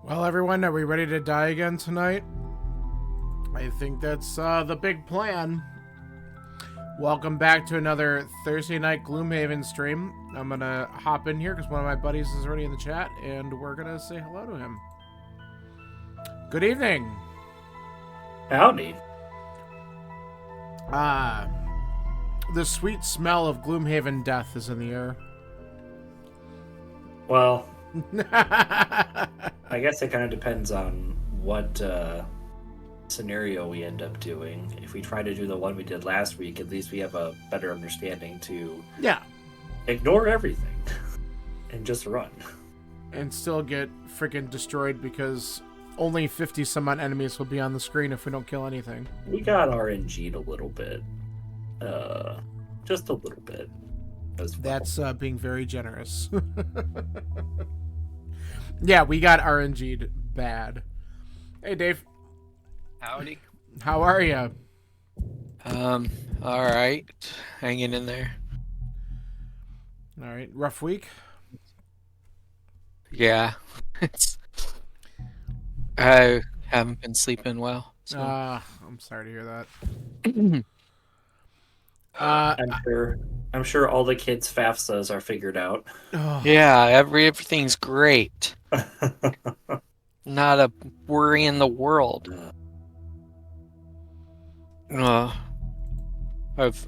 Well, everyone, are we ready to die again tonight? I think that's the big plan. Welcome back to another Thursday night Gloomhaven stream. I'm gonna hop in here because one of my buddies is already in the chat, and we're gonna say hello to him. Good evening. Howdy. The sweet smell of Gloomhaven death is in the air. Well, I guess it kind of depends on what scenario we end up doing. If we try to do the one we did last week, at least we have a better understanding to ignore everything and just run. And still get freaking destroyed because only 50 some odd enemies will be on the screen if we don't kill anything. We got RNG'd a little bit. Just a little bit. As well. That's being very generous. Yeah, we got RNG'd bad. Hey, Dave. Howdy. How are you? All right. Hanging in there. All right. Rough week? Yeah. I haven't been sleeping well. So. I'm sorry to hear that. I'm sure all the kids' FAFSAs are figured out. Yeah, everything's great. Not a worry in the world. I've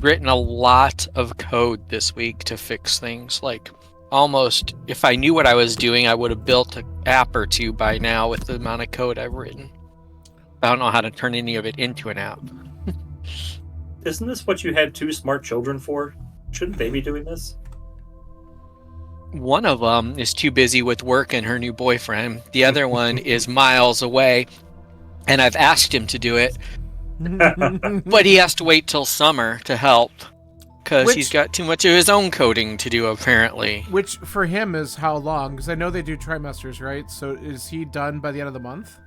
written a lot of code this week to fix things. Like, almost, if I knew what I was doing, I would have built an app or two by now with the amount of code I've written. I don't know how to turn any of it into an app. Isn't this what you had two smart children for? Shouldn't they be doing this? One of them is too busy with work and her new boyfriend. The other one is miles away, and I've asked him to do it, but he has to wait till summer to help because he's got too much of his own coding to do, apparently. Which, for him, is how long? Because I know they do trimesters, right? So is he done by the end of the month?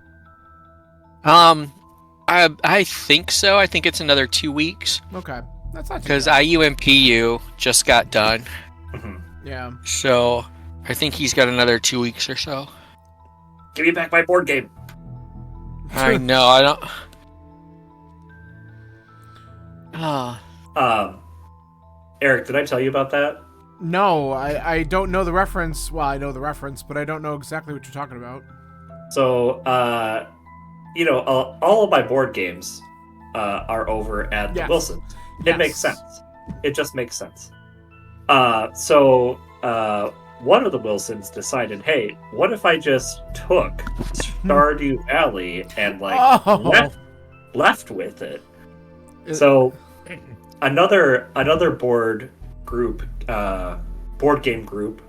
I think so. I think it's another 2 weeks. Okay. That's not too because bad. IU and PU just got done. Yeah. So I think he's got another 2 weeks or so. Give me back my board game. I know. I don't. Eric, did I tell you about that? No, I don't know the reference. Well, I know the reference, but I don't know exactly what you're talking about. So, all of my board games are over at the Wilsons. It makes sense. It just makes sense. So one of the Wilsons decided, hey, what if I just took Stardew Valley and left with it? So another board game group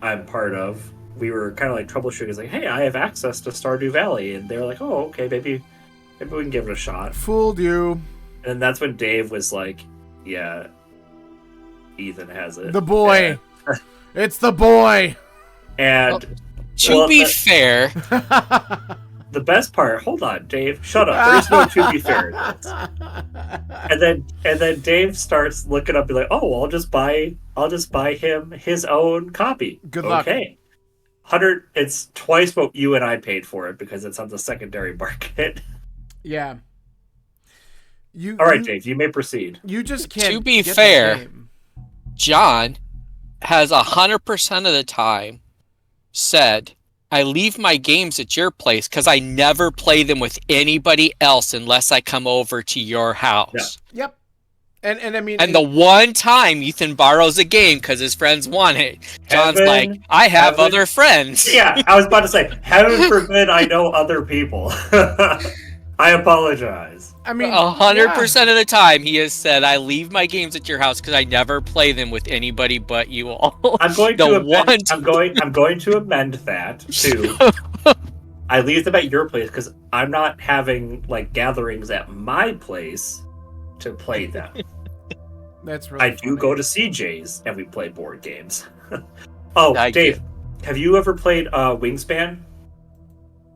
I'm part of, we were kind of like troubleshooting. It's like, hey, I have access to Stardew Valley, and they're like, oh, okay, maybe we can give it a shot. Fooled you. And that's when Dave was like, yeah, Ethan has it. The boy. It's the boy. And to be fair, the best part. Hold on, Dave. Shut up. There's no to be fair in this. And then Dave starts looking up, and be like, oh, I'll just buy him his own copy. Good luck. Okay. 100. It's twice what you and I paid for it because it's on the secondary market. Yeah. All right, Dave. You may proceed. You just can't. To be fair, John has 100% of the time said, I leave my games at your place because I never play them with anybody else unless I come over to your house. Yeah. Yep. And I mean, and the one time Ethan borrows a game because his friends want it, John's like, I have other friends. Yeah, I was about to say, heaven forbid I know other people. I apologize. I mean, 100% of the time he has said, I leave my games at your house because I never play them with anybody but you all. I'm going to amend that to I leave them at your place because I'm not having like gatherings at my place to play them. That's really I do go to CJ's and we play board games. Dave, have you ever played Wingspan?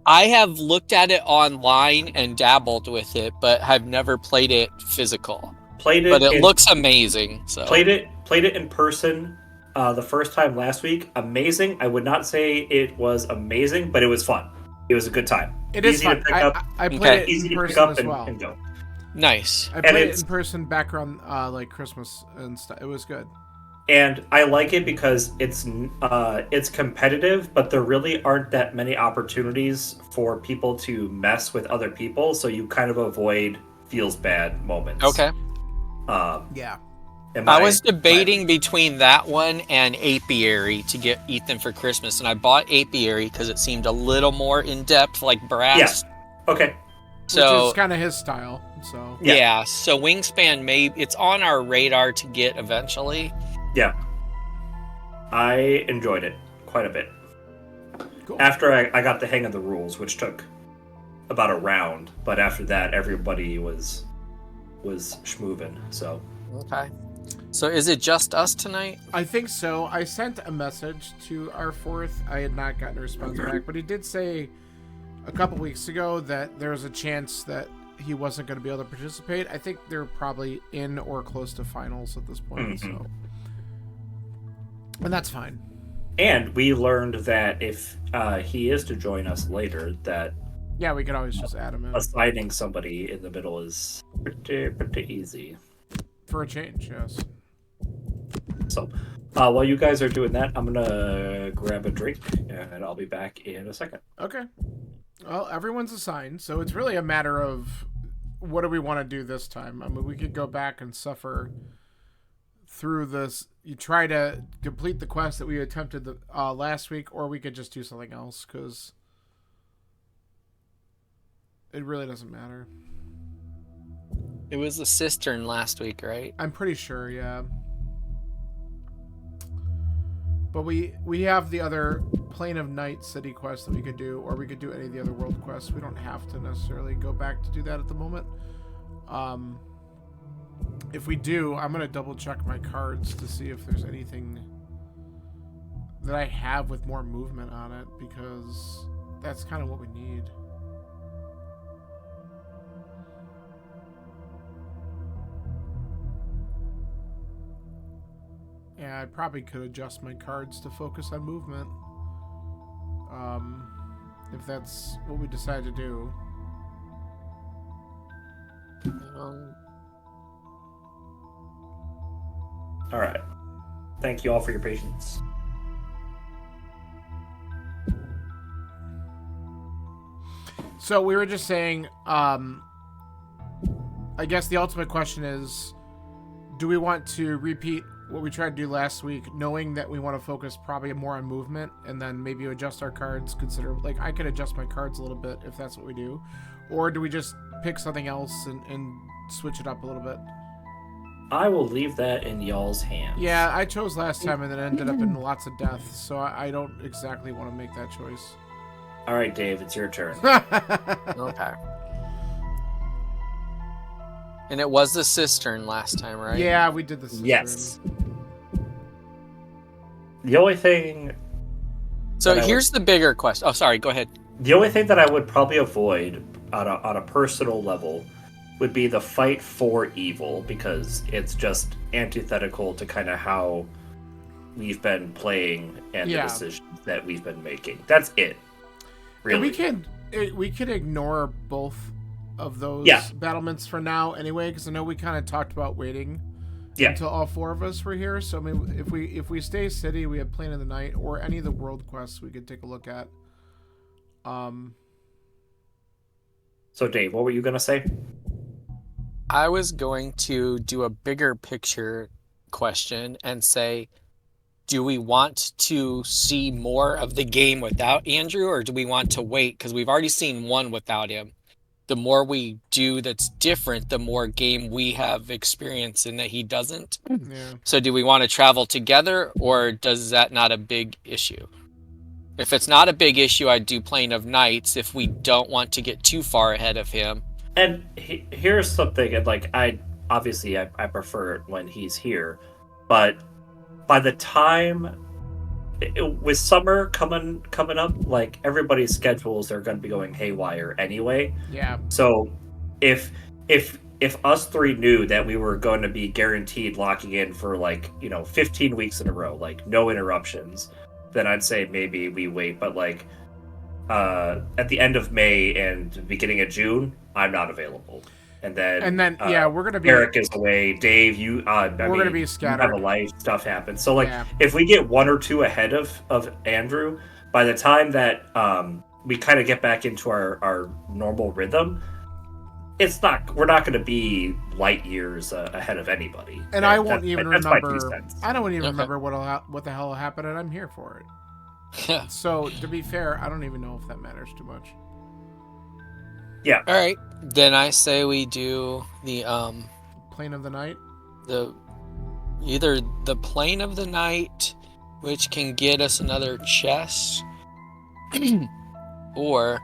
I have looked at it online and dabbled with it, but have never played it physical. But it looks amazing. So played it in person. the first time last week. Amazing. I would not say it was amazing, but it was fun. It was a good time. It is easy fun. to pick up. I played Okay. it Easy in to pick person up as well. and go. Nice. I And played it it's- in person back around like Christmas and stuff. It was good. And I like it because it's competitive, but there really aren't that many opportunities for people to mess with other people, so you kind of avoid feels bad moments. Okay. Yeah. I was debating between that one and Apiary to get Ethan for Christmas, and I bought Apiary because it seemed a little more in depth, like brass. Yes. Okay. So which is kind of his style. So yeah. So Wingspan, it's on our radar to get eventually. Yeah. I enjoyed it quite a bit. cool. After I got the hang of the rules, which took about a round, but after that, everybody was schmoovin'. So Okay. So is it just us tonight? I think so. I sent a message to our fourth. I had not gotten a response back, but he did say a couple weeks ago that there was a chance that he wasn't going to be able to participate. I think they're probably in or close to finals at this point. Mhm. So, and that's fine. and we learned that if he is to join us later, that Yeah, we could always just add him in assigning somebody in the middle is pretty easy. for a change. Yes. So while you guys are doing that, I'm gonna grab a drink and I'll be back in a second. Okay. Well, everyone's assigned, so it's really a matter of what do we want to do this time. I mean, we could go back and suffer through this. You try to complete the quest that we attempted last week, or we could just do something else, because it really doesn't matter. It was the cistern last week, right? I'm pretty sure, yeah. But we have the other Plane of Night city quest that we could do, or we could do any of the other world quests. We don't have to necessarily go back to do that at the moment. If we do, I'm gonna double check my cards to see if there's anything that I have with more movement on it, because that's kind of what we need. Yeah, I probably could adjust my cards to focus on movement. If that's what we decide to do. All right. Thank you all for your patience. So we were just saying, I guess the ultimate question is, do we want to repeat what we tried to do last week, knowing that we want to focus probably more on movement, and then maybe adjust our cards, like I could adjust my cards a little bit if that's what we do, or do we just pick something else and switch it up a little bit? I will leave that in y'all's hands. Yeah, I chose last time and then ended up in lots of death, so I don't exactly want to make that choice. All right, Dave, it's your turn. Okay. And it was the cistern last time, right? Yeah, we did this. Yes. The only thing. So here's the bigger question. Oh, sorry. Go ahead. The only thing that I would probably avoid on a personal level would be the fight for evil, because it's just antithetical to kind of how we've been playing and the decisions that we've been making. That's it. Really. And we could ignore both of those battlements for now anyway, because I know we kind of talked about waiting until all four of us were here. So I mean, if we stay city, we have Plane of the Night or any of the world quests we could take a look at. So Dave, what were you gonna say? I was going to do a bigger picture question and say, do we want to see more of the game without Andrew, or do we want to wait? Because we've already seen one without him. The more we do that's different, the more game we have experience in that he doesn't. Yeah. So do we want to travel together, or does that not a big issue? If it's not a big issue, I'd do Plane of Nights if we don't want to get too far ahead of him. And here's something, and like I prefer it when he's here, but by the time with summer coming up, like everybody's schedules are going to be going haywire anyway. Yeah. So if if us three knew that we were going to be guaranteed locking in for 15 weeks in a row, like no interruptions, then I'd say maybe we wait. But at the end of May and beginning of June, I'm not available. And then we're gonna be. Eric is away. Dave, we're gonna be scattered. You have a life, stuff happens. So Yeah. if we get 1 or 2 ahead of Andrew, by the time that we kind of get back into our normal rhythm, we're not going to be light years ahead of anybody. And I won't even remember. I don't even Okay. remember what the hell happened, and I'm here for it. Yeah. So to be fair, I don't even know if that matters too much. Yeah. All right. Then I say we do the Plane of the night. either the plane of the night, which can get us another chest, or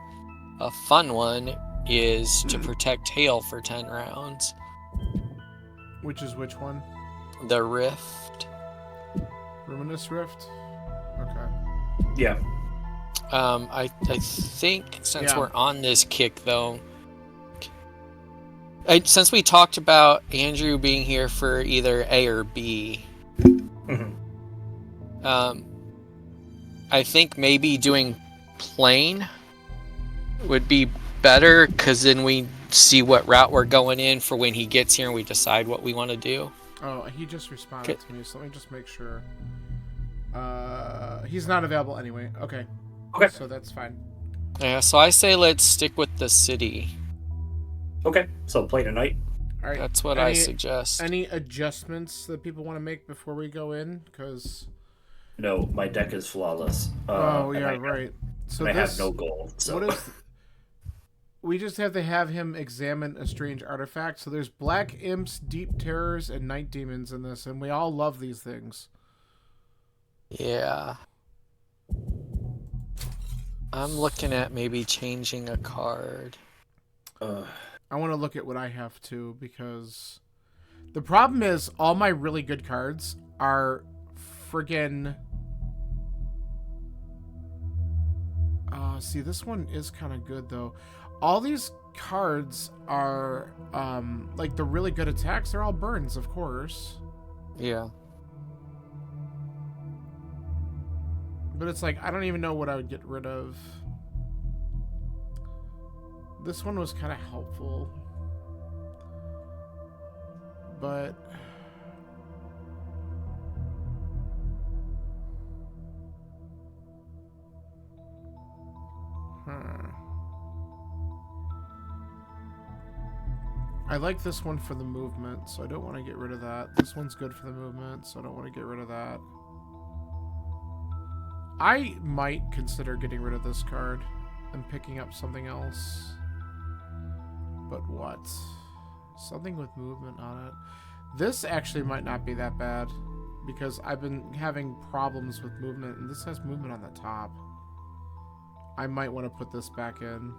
a fun one is to protect Hale for 10 rounds. Which one? The Rift. Ruminous Rift. Okay. Yeah. I think since Yeah. we're on this kick though, since we talked about Andrew being here for either A or B, Mhm. I think maybe doing plane would be better, because then we see what route we're going in for when he gets here and we decide what we want to do. Oh, he just responded to me, so let me just make sure. He's not available anyway. Okay. Okay. So that's fine. Yeah, so I say let's stick with the city. Okay. So play tonight. All right. That's what I suggest. Any adjustments that people want to make before we go in? Because No, my deck is flawless. right. So I have no goal. So. What is? We just have to have him examine a strange artifact. So there's black imps, deep terrors, and night demons in this, and we all love these things. Yeah. I'm looking at maybe changing a card. I want to look at what I have too, because the problem is all my really good cards are friggin'. See, this one is kind of good though. All these cards are like the really good attacks. They're all burns, of course. Yeah. But it's like I don't even know what I would get rid of. This one was kind of helpful, but I like this one for the movement, so I don't want to get rid of that. This one's good for the movement, so I don't want to get rid of that. I might consider getting rid of this card and picking up something else. But what? Something with movement on it. This actually might not be that bad, because I've been having problems with movement, and this has movement on the top. I might want to put this back in.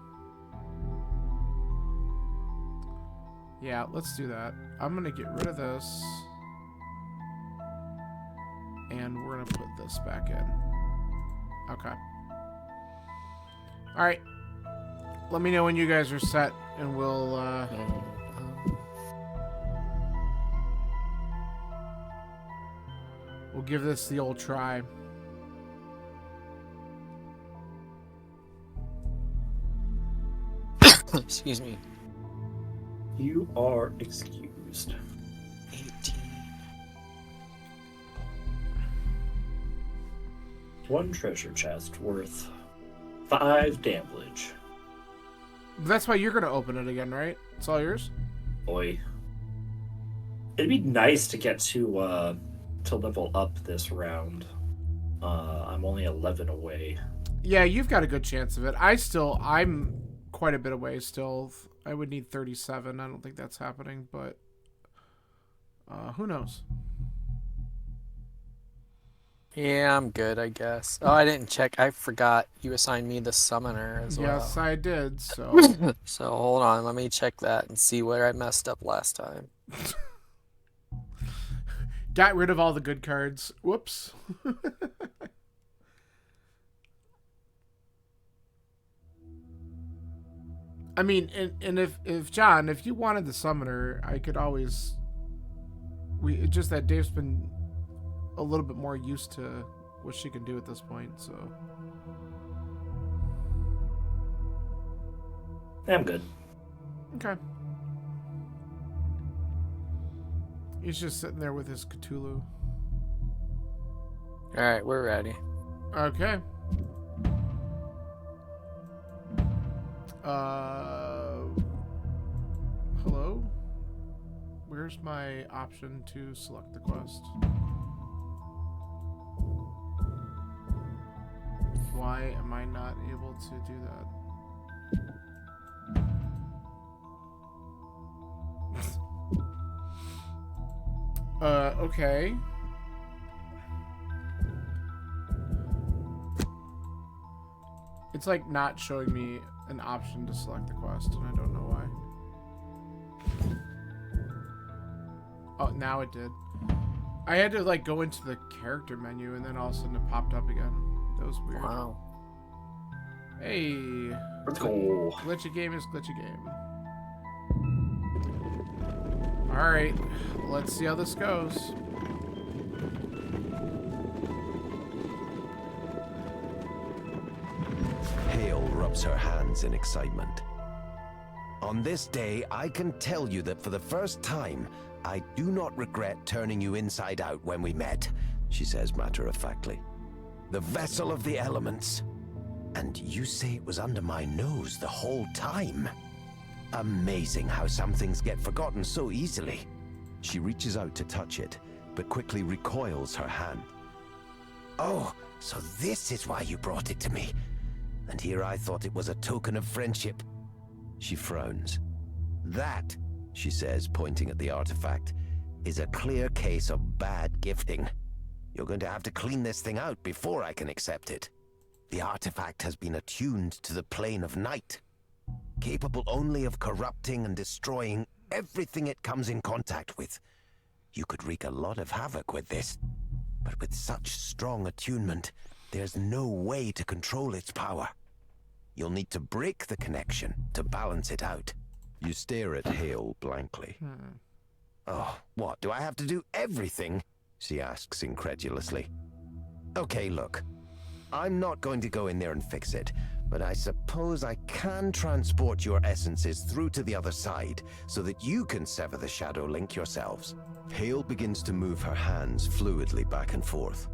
Yeah, let's do that. I'm going to get rid of this. And we're going to put this back in. Okay. Alright. Let me know when you guys are set, and we'll, we'll give this the old try. Excuse me. You are excused. 18. One treasure chest worth 5 damage. That's why you're going to open it again, right? It's all yours? Boy. It'd be nice to get to level up this round. I'm only 11 away. Yeah, you've got a good chance of it. I'm quite a bit away still. I would need 37. I don't think that's happening, but who knows? Yeah, I'm good, I guess. Oh, I didn't check. I forgot you assigned me the summoner as well. Yes, I did, so... So hold on, let me check that and see where I messed up last time. Got rid of all the good cards. Whoops. I mean, and if John, if you wanted the summoner, I could always. It's just that Dave's been a little bit more used to what she can do at this point, so. I'm good. Okay. He's just sitting there with his Cthulhu. All right, we're ready. Okay. Hello? Where's my option to select the quest? Why am I not able to do that? Okay. It's like not showing me an option to select the quest, and I don't know why. Oh, now it did. I had to like go into the character menu, and then all of a sudden it popped up again. That was weird. Wow. Hey. Let's go. Glitchy game is glitchy game. Alright. Let's see how this goes. Hale rubs her hands in excitement. On this day, I can tell you that for the first time, I do not regret turning you inside out when we met, she says matter-of-factly. The vessel of the elements. And you say it was under my nose the whole time. Amazing how some things get forgotten so easily. She reaches out to touch it, but quickly recoils her hand. Oh, so this is why you brought it to me. And here I thought it was a token of friendship. She frowns. That, she says, pointing at the artifact, is a clear case of bad gifting. You're going to have to clean this thing out before I can accept it. The artifact has been attuned to the plane of night, capable only of corrupting and destroying everything it comes in contact with. You could wreak a lot of havoc with this, but with such strong attunement, there's no way to control its power. You'll need to break the connection to balance it out. You stare at Hale blankly. Oh, what, do I have to do everything? She asks incredulously. Okay, look. I'm not going to go in there and fix it, but I suppose I can transport your essences through to the other side so that you can sever the shadow link yourselves. Hale begins to move her hands fluidly back and forth.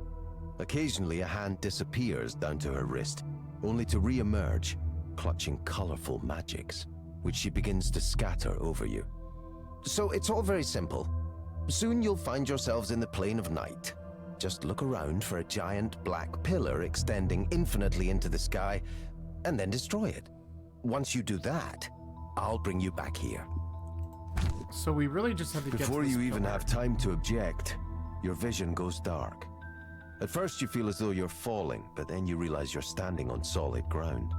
Occasionally, a hand disappears down to her wrist, only to re-emerge, clutching colorful magics, which she begins to scatter over you. So it's all very simple. Soon you'll find yourselves in the plane of night. Just look around for a giant black pillar extending infinitely into the sky, and then destroy it. Once you do that, I'll bring you back here. So we really just have to get Before to this you even pillar. have time to object, your vision goes dark. At first you feel as though you're falling, but then you realize you're standing on solid ground.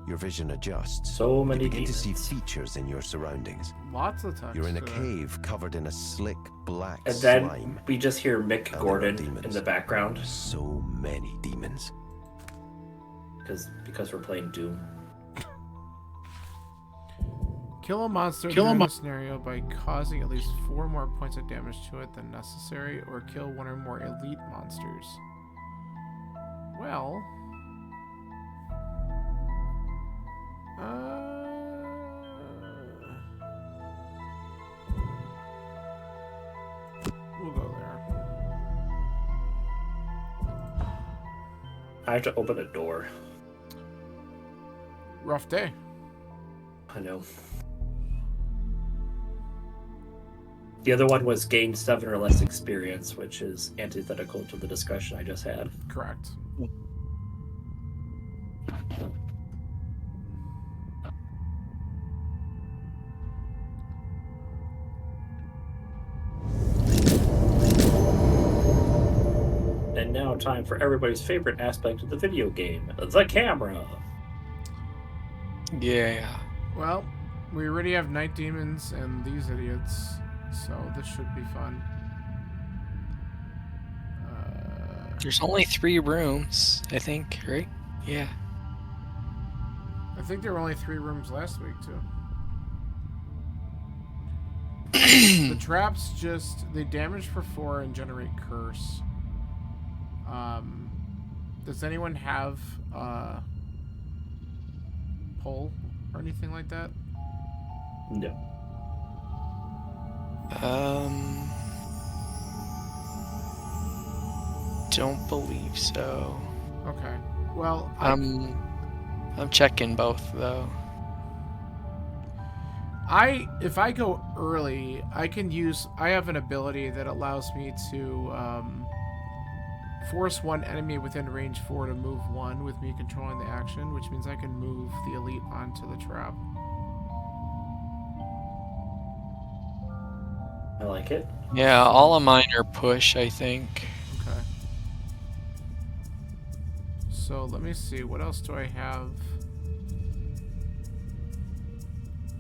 Your vision adjusts. So many You begin to see demons. features in your surroundings. Lots of text. You're in a to that. cave covered in a slick black And then slime. we just hear Mick there are Gordon demons. in the background So many demons. because we're playing Doom. Kill a monster during the scenario by causing at least 4 more points of damage to it than necessary, or kill 1 or more elite monsters. Well... we'll go there. I have to open a door. Rough day. I know. The other one was gain 7 or less experience, which is antithetical to the discussion I just had. Correct. And now time for everybody's favorite aspect of the video game, the camera. Yeah. Well, we already have night demons and these idiots, so this should be fun. There's only 3 rooms, I think, right? Yeah. I think there were only 3 rooms last week, too. The traps they damage for 4 and generate curse. Does anyone have pull or anything like that? No. Don't believe so. Okay. Well, I'm checking both though. If I go early, I have an ability that allows me to force one enemy within range 4 to move 1 with me controlling the action, which means I can move the elite onto the trap. I like it. Yeah, all of mine are push, I think. Okay. So let me see, what else do I have?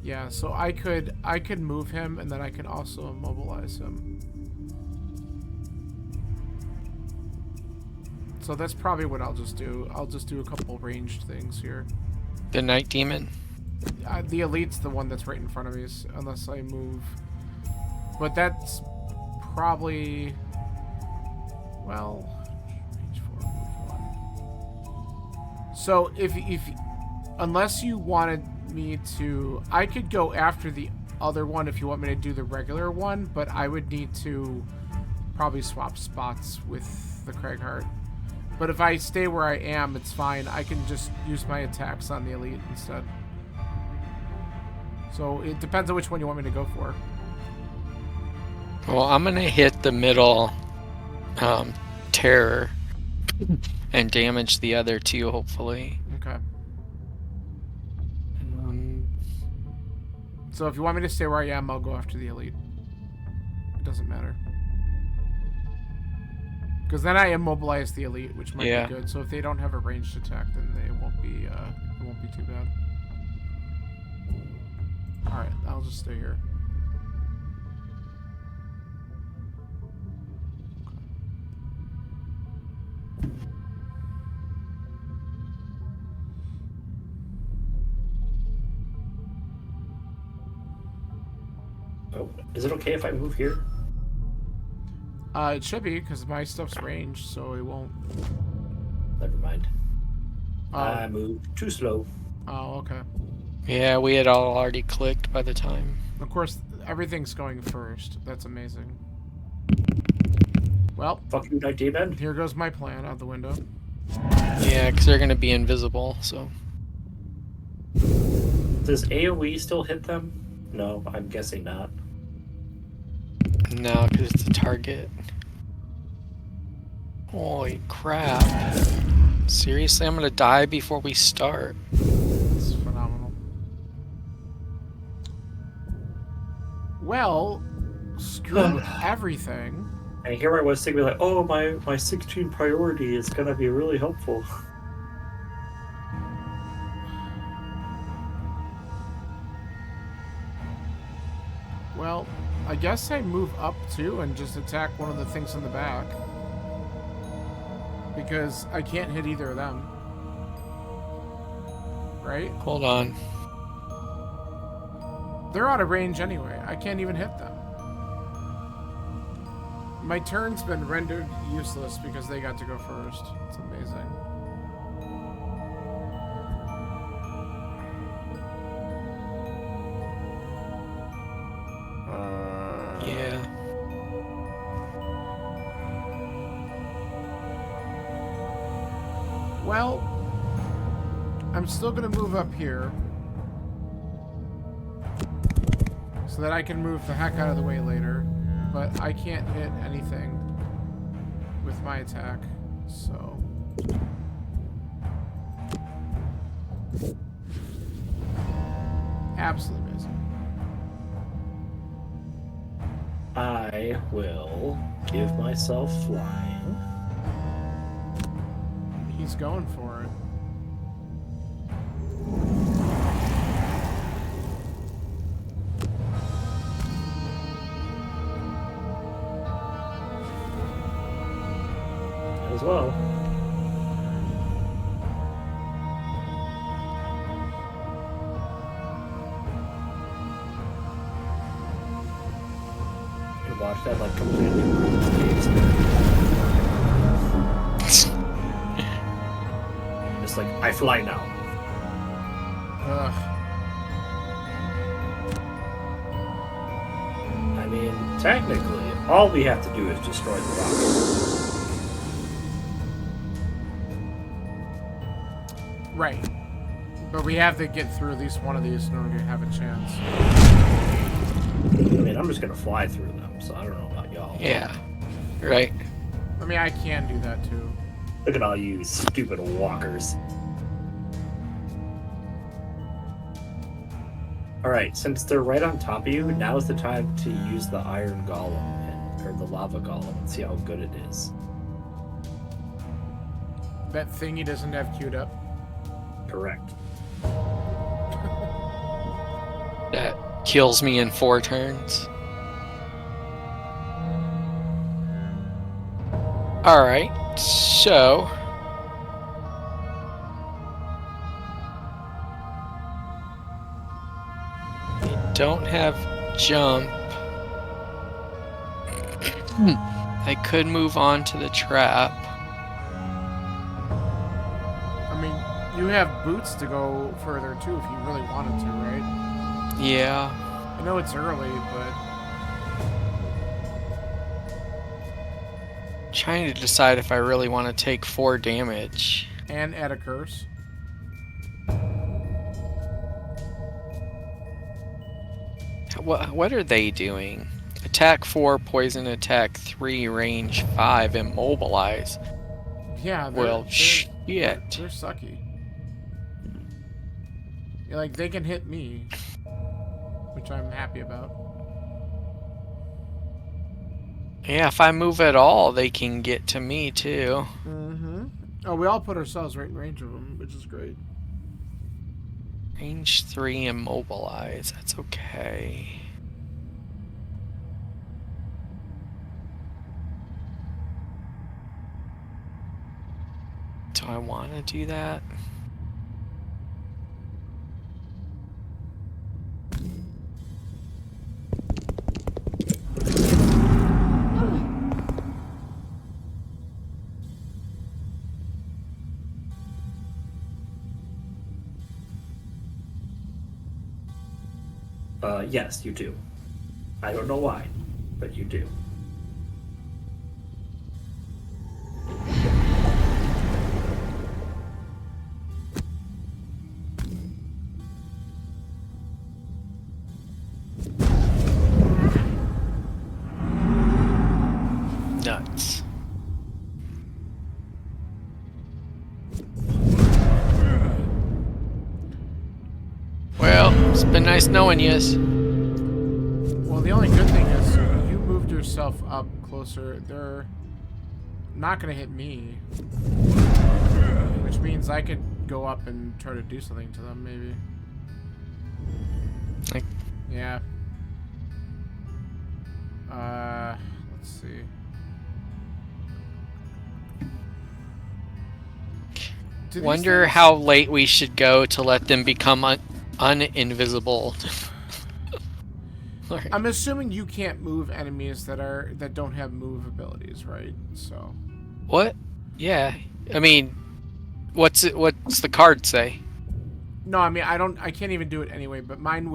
Yeah, so I could move him, and then I can also immobilize him. So that's probably what I'll just do. I'll just do a couple ranged things here. The Night Demon? The elite's the one that's right in front of me, unless I move. But that's probably... Well... Range 4, move 1. So if unless you wanted me to... I could go after the other one if you want me to do the regular one, but I would need to probably swap spots with the Craighheart. But if I stay where I am, it's fine. I can just use my attacks on the elite instead. So it depends on which one you want me to go for. Well, I'm gonna hit the middle terror and damage the other 2, hopefully. Okay. So if you want me to stay where I am, I'll go after the elite. It doesn't matter. Because then I immobilize the elite, which might be good. So if they don't have a ranged attack, then it won't be too bad. All right, I'll just stay here. Oh, is it okay if I move here? It should be, because my stuff's ranged, so it won't. Never mind. I moved too slow. Oh, okay. Yeah, we had all already clicked by the time. Of course, everything's going first. That's amazing. Well, fuck you, Night Demon. Here goes my plan out the window. Yeah, because they're going to be invisible, so... Does AoE still hit them? No, I'm guessing not. No, because it's a target. Holy crap. Seriously, I'm going to die before we start. It's phenomenal. Well, screw everything. And here I was thinking like, oh, my 16 priority is going to be really helpful. Well, I guess I move up too and just attack one of the things in the back. Because I can't hit either of them. Right? Hold on. They're out of range anyway. I can't even hit them. My turn's been rendered useless because they got to go first. It's amazing. Yeah. Well, I'm still gonna move up here so that I can move the heck out of the way later, but I can't hit anything with my attack, so... Absolutely amazing. I will give myself flying. He's going for it. As well. That like completely ruined the Just like I fly now. Ugh. I mean, technically, all we have to do is destroy the rocket. Right. But we have to get through at least one of these in order to have a chance. I mean, I'm just gonna fly through them, so I don't know about y'all. Yeah. Right. I mean, I can do that too. Look at all you stupid walkers. Alright, since they're right on top of you, now is the time to use the iron golem, or the lava golem, and see how good it is. That thing he doesn't have queued up. Correct. That kills me in 4 turns. Alright, so... I don't have jump. I could move on to the trap. I mean, you have boots to go further too if you really wanted to, right? Yeah. I know it's early, but Trying to decide if I really want to take 4 damage. and add a curse. What are they doing? Attack 4, poison attack 3, range 5, immobilize. Yeah, Well, shit. They're sucky. Yeah, like, they can hit me, which I'm happy about. Yeah, if I move at all, they can get to me too. Mm-hmm. Oh, we all put ourselves right in range of them, which is great. Range 3, immobilize. That's okay. Do I want to do that? Yes, you do. I don't know why, but you do. Nuts. Well, it's been nice knowing yous. Well, the only good thing is you moved yourself up closer. They're not going to hit me. Which means I could go up and try to do something to them, maybe. Like, Yeah. Let's see. Do these wonder things- how late we should go to let them become uninvisible. Alright. I'm assuming you can't move enemies that don't have move abilities, right? So. What? Yeah. I mean, what's the card say? No, I mean I can't even do it anyway, but mine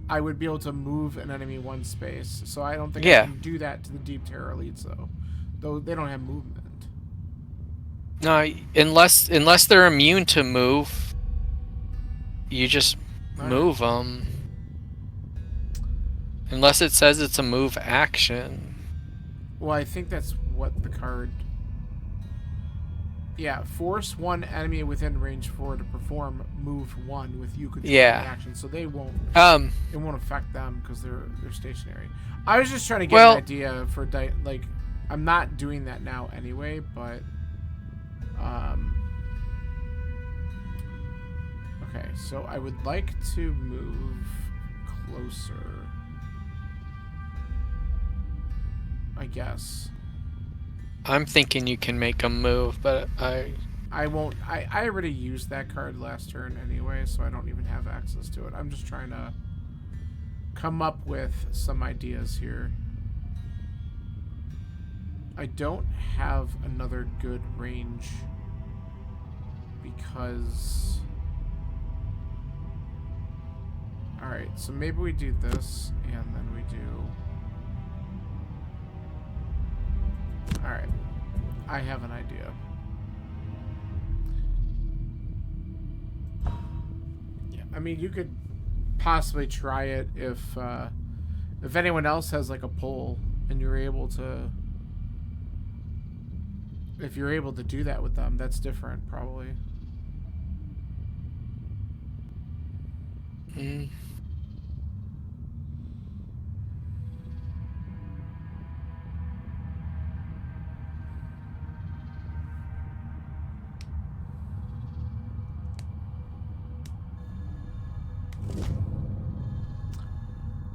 I would be able to move an enemy 1 space. So I don't think I can do that to the Deep Terror Elites though they don't have movement. No, unless they're immune to move, you just move them. Unless it says it's a move action. Well, I think that's what the card. Yeah, force 1 enemy within range 4 to perform move 1 with you controlling the action, so they won't. It won't affect them because they're stationary. I was just trying to get an idea for like, I'm not doing that now anyway, but okay, so I would like to move closer, I guess. I'm thinking you can make them move, but I won't. I already used that card last turn anyway, so I don't even have access to it. I'm just trying to come up with some ideas here. I don't have another good range because... Alright, so maybe we do this, and then we do... Alright, I have an idea. Yeah, I mean, you could possibly try it if anyone else has like a pole and you're able to... If you're able to do that with them, that's different, probably. Mm.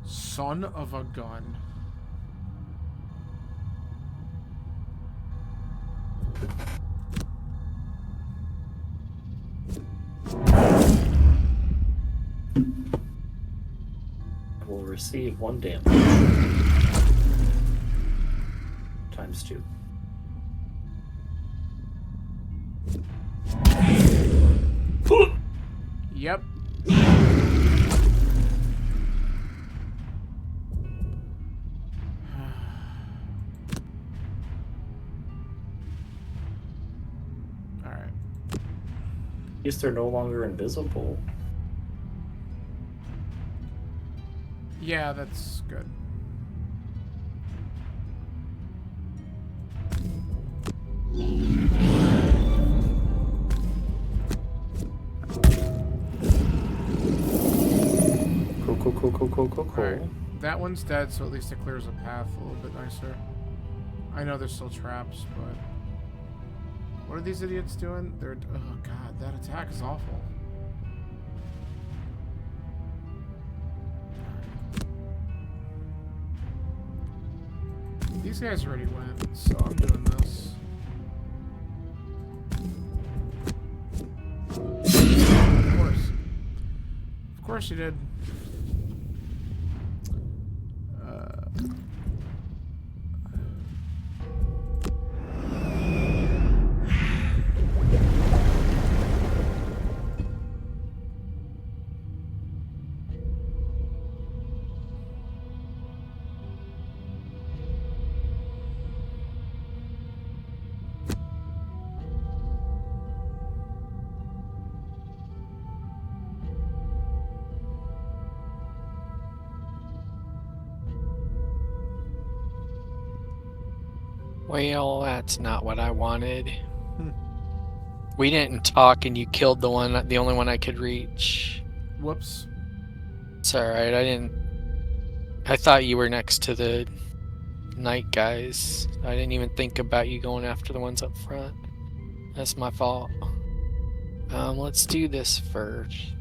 Son of a gun. Will receive 1 damage. Times 2. Yep. Alright. At least they're no longer invisible. Yeah, that's good. Cool. Alright. That one's dead, so at least it clears a path a little bit nicer. I know there's still traps, but... What are these idiots doing? They're... Oh god, that attack is awful. These guys already went, so I'm doing this. Of course. Of course you did. Well, that's not what I wanted. We didn't talk, and you killed the only one I could reach. Whoops. It's alright, I thought you were next to the night guys. I didn't even think about you going after the ones up front. That's my fault. Let's do this first.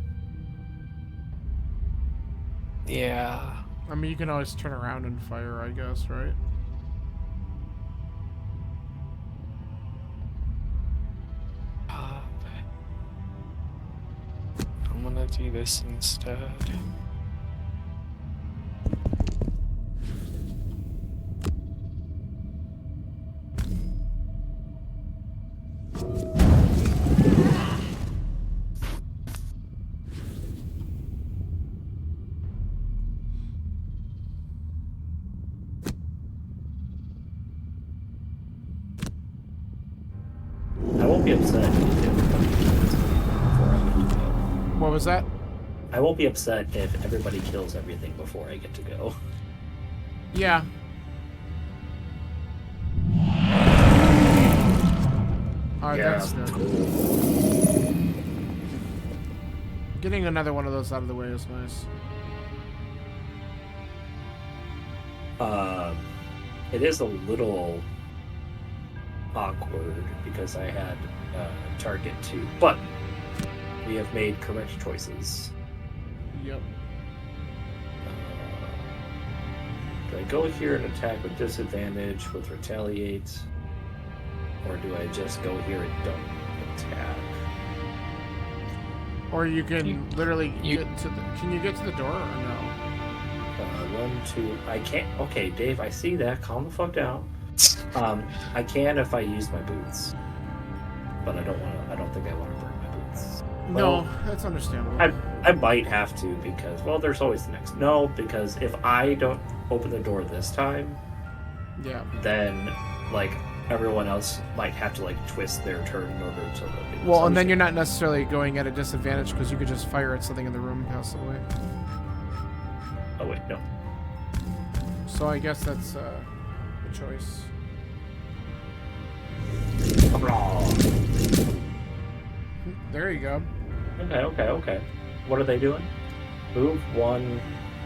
Yeah. I mean, you can always turn around and fire, I guess, right? I'm gonna do this instead. I won't be upset if everybody kills before I get to go. What was that? I won't be upset if everybody kills everything before I get to go. Yeah. Alright, that's good. Cool. Getting another one of those out of the way is nice. It is a little awkward because I had target 2, but we have made correct choices. Yep. Do I go here and attack with disadvantage with retaliate, or do I just go here and don't attack? Or you can literally get to the... Can you get to the door or no? 1, 2... I can't... Okay, Dave, I see that. Calm the fuck down. I can if I use my boots, but I don't want to. I don't think I want to burn my boots. Well, No, that's understandable. I might have to because there's always the next. No, because if I don't open the door this time, Yeah. then like everyone else might have to like twist their turn in order to. Well, and then you're not necessarily going at a disadvantage because you could just fire at something in the room and pass it away. Oh wait, no. So I guess that's the choice. There you go. Okay. What are they doing? Move 1,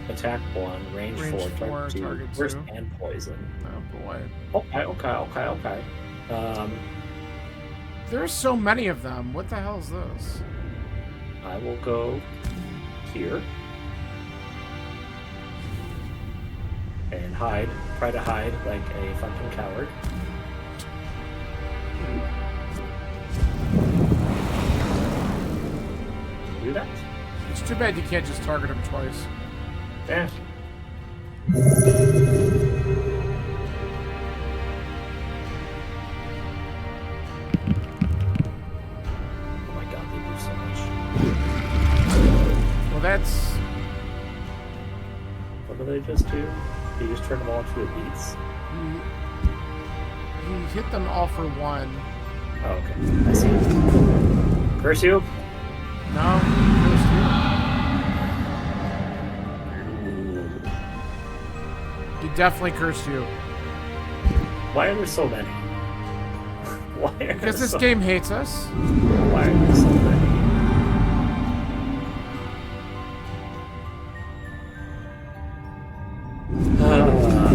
attack 1, range 4, target 2, target burst 2. and poison. Oh boy. Okay. There's so many of them. What the hell is this? I will go here and hide. Try to hide like a fucking coward. Do that. It's too bad you can't just target him twice. Yeah. Oh my god, they do so much. Well, that's... What do they just do? You just turn them all into elites? He hit them all for 1. Oh, okay. I see. Curse you? No, he definitely cursed you. Why are there so many? Why are Because there this game hates us. Why are there so many?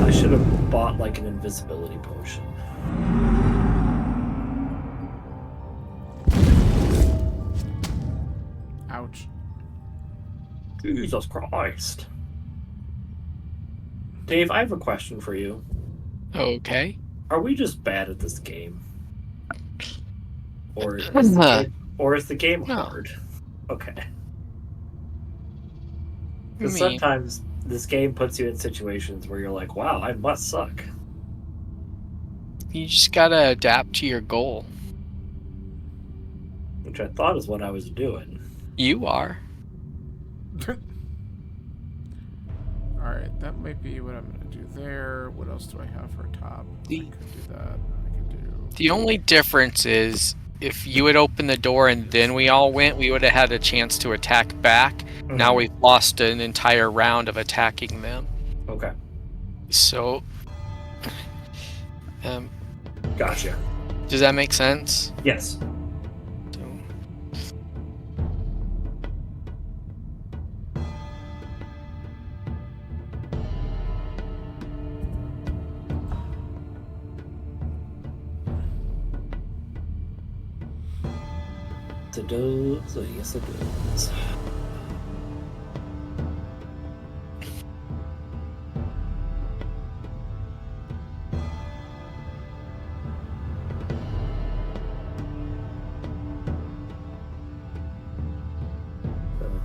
I should have bought like an invisibility potion. Ouch. Jesus Christ. Dave, I have a question for you. Okay. Are we just bad at this game? Or is the game No. hard? Okay. Because sometimes this game puts you in situations where you're like, wow, I must suck. You just gotta adapt to your goal. Which I thought is what I was doing. You are. Alright, that might be what I'm going to do there. What else do I have for top? I could do that. I could do... The only difference is if you had opened the door and then we all went, we would have had a chance to attack back. Mm-hmm. Now we've lost an entire round of attacking them. Okay. So, Gotcha. does that make sense? Yes. So, It does. Yes, it does.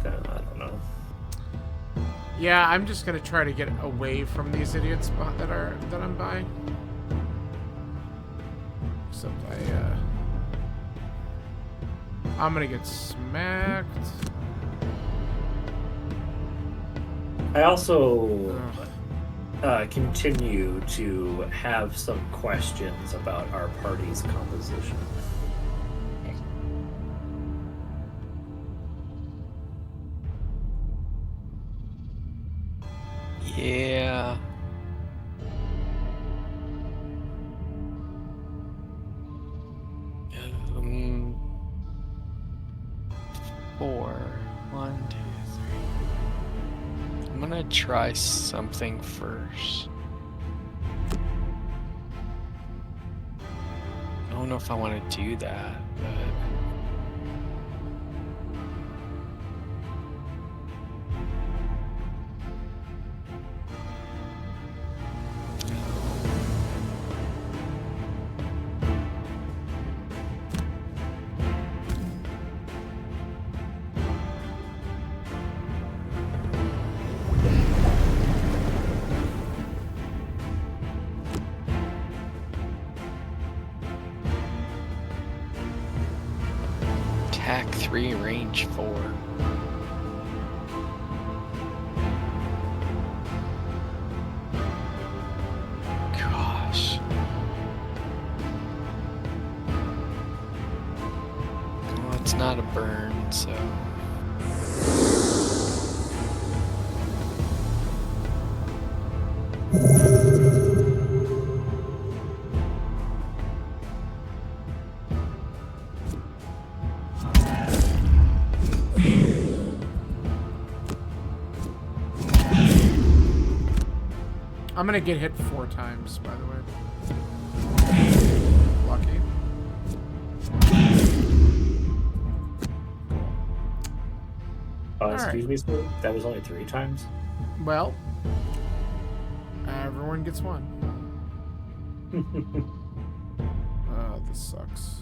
I don't know. Yeah, I'm just going to try to get away from these idiots that I'm by. Except I'm gonna get smacked. I also continue to have some questions about our party's composition. yeah. Four. 1, 2, 3. I'm gonna try something first. I don't know if I want to do that, but attack 3, range 4. Gosh. Well, it's not a burn, so. I'm gonna get hit 4 times, by the way. Lucky. Excuse me, sir? That was only 3 times? Well, everyone gets 1. Oh, this sucks.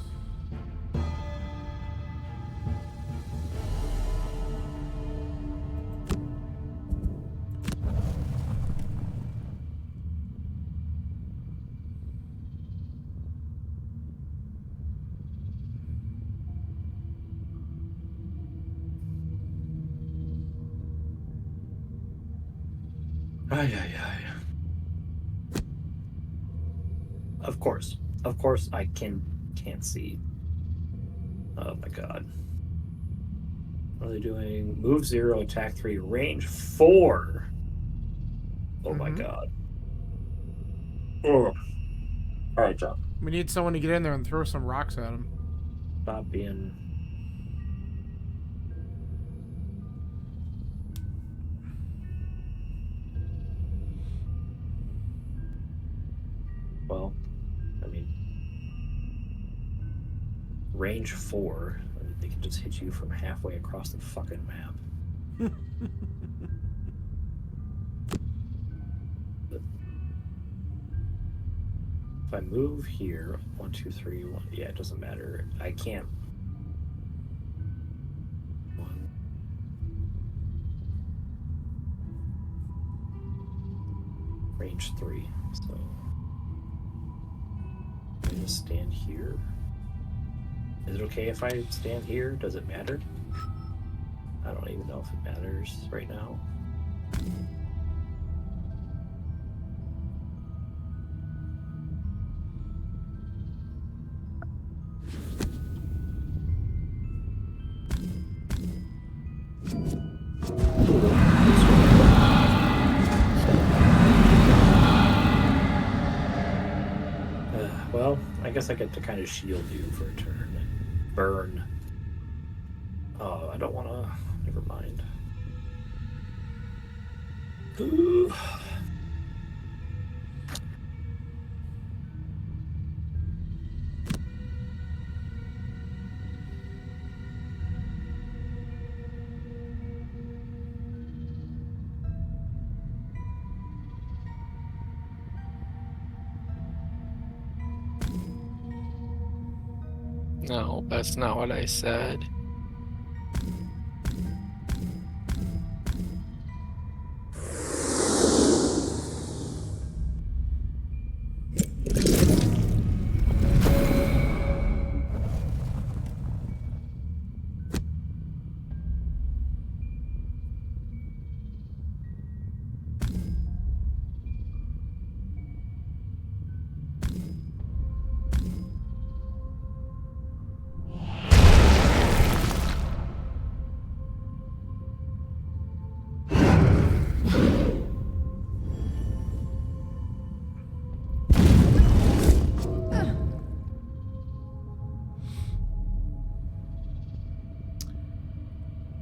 Ay, ay, ay. Of course, I can't see. Oh my god. What are they doing? Move 0, attack 3, range 4. Oh my god. Oh. Alright, John. We need someone to get in there and throw some rocks at him. Stop being... Well, I mean... Range 4. They can just hit you from halfway across the fucking map. If I move here, 1, 2, 3, 1, yeah, it doesn't matter. I can't. 1. Range 3, so I'm gonna stand here. Is it okay if I stand here? Does it matter? I don't even know if it matters right now. Well, I guess I get to kind of shield you for a turn. Burn. Oh, I don't want to. Never mind. Ooh. No, that's not what I said.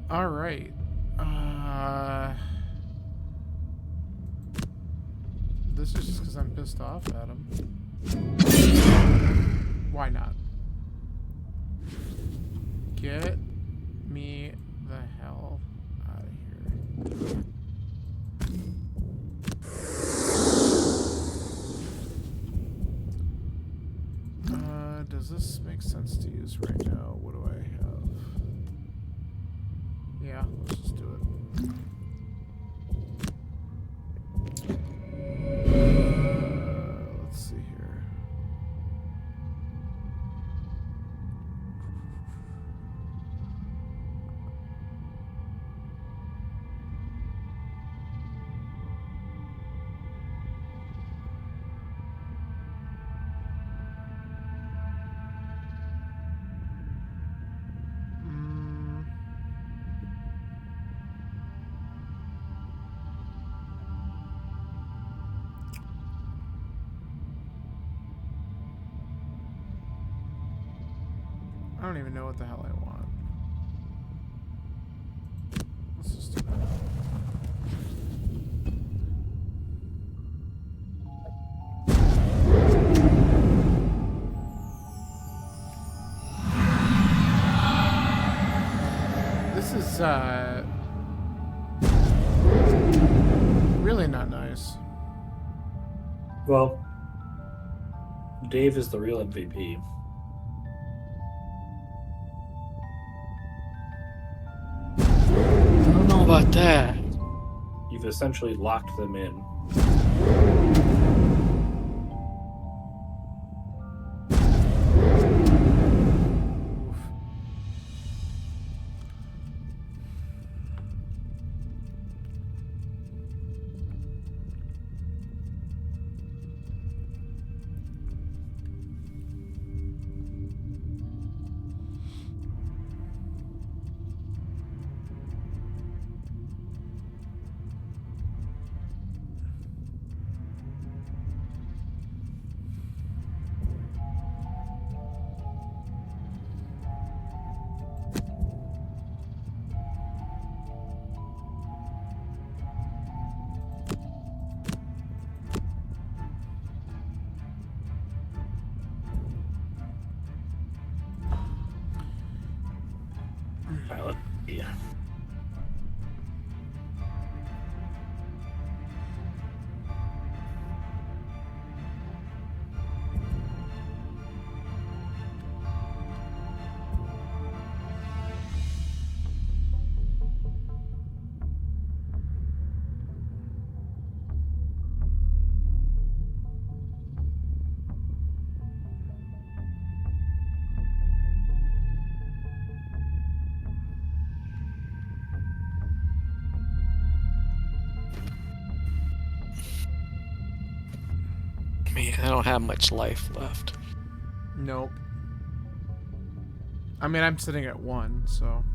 All right. This is just because I'm pissed off at him. Why not? Get me the hell out of here. Does this make sense to use right now? What do I have? Yeah, let's just do it. Let's see here. don't even know what the hell I want. Let's just do that. This is, really not nice. Well, Dave is the real MVP. I don't know about that. You've essentially locked them in. Pilot. Yeah. Man, I don't have much life left. Nope. I mean, I'm sitting at 1, so...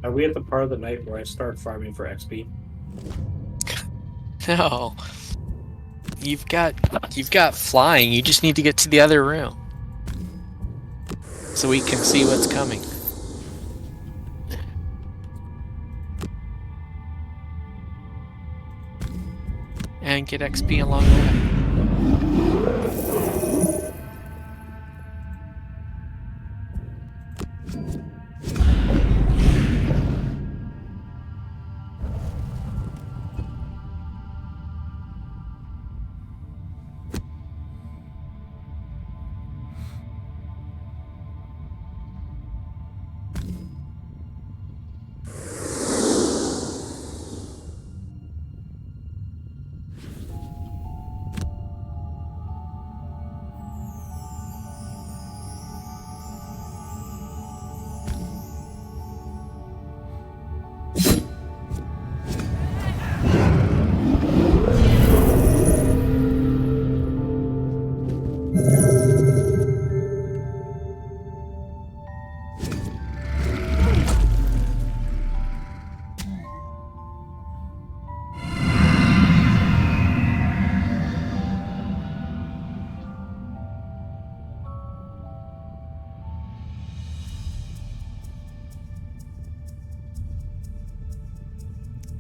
Are we at the part of the night where I start farming for XP? No. You've got flying. You just need to get to the other room. So we can see what's coming. And get XP along the way.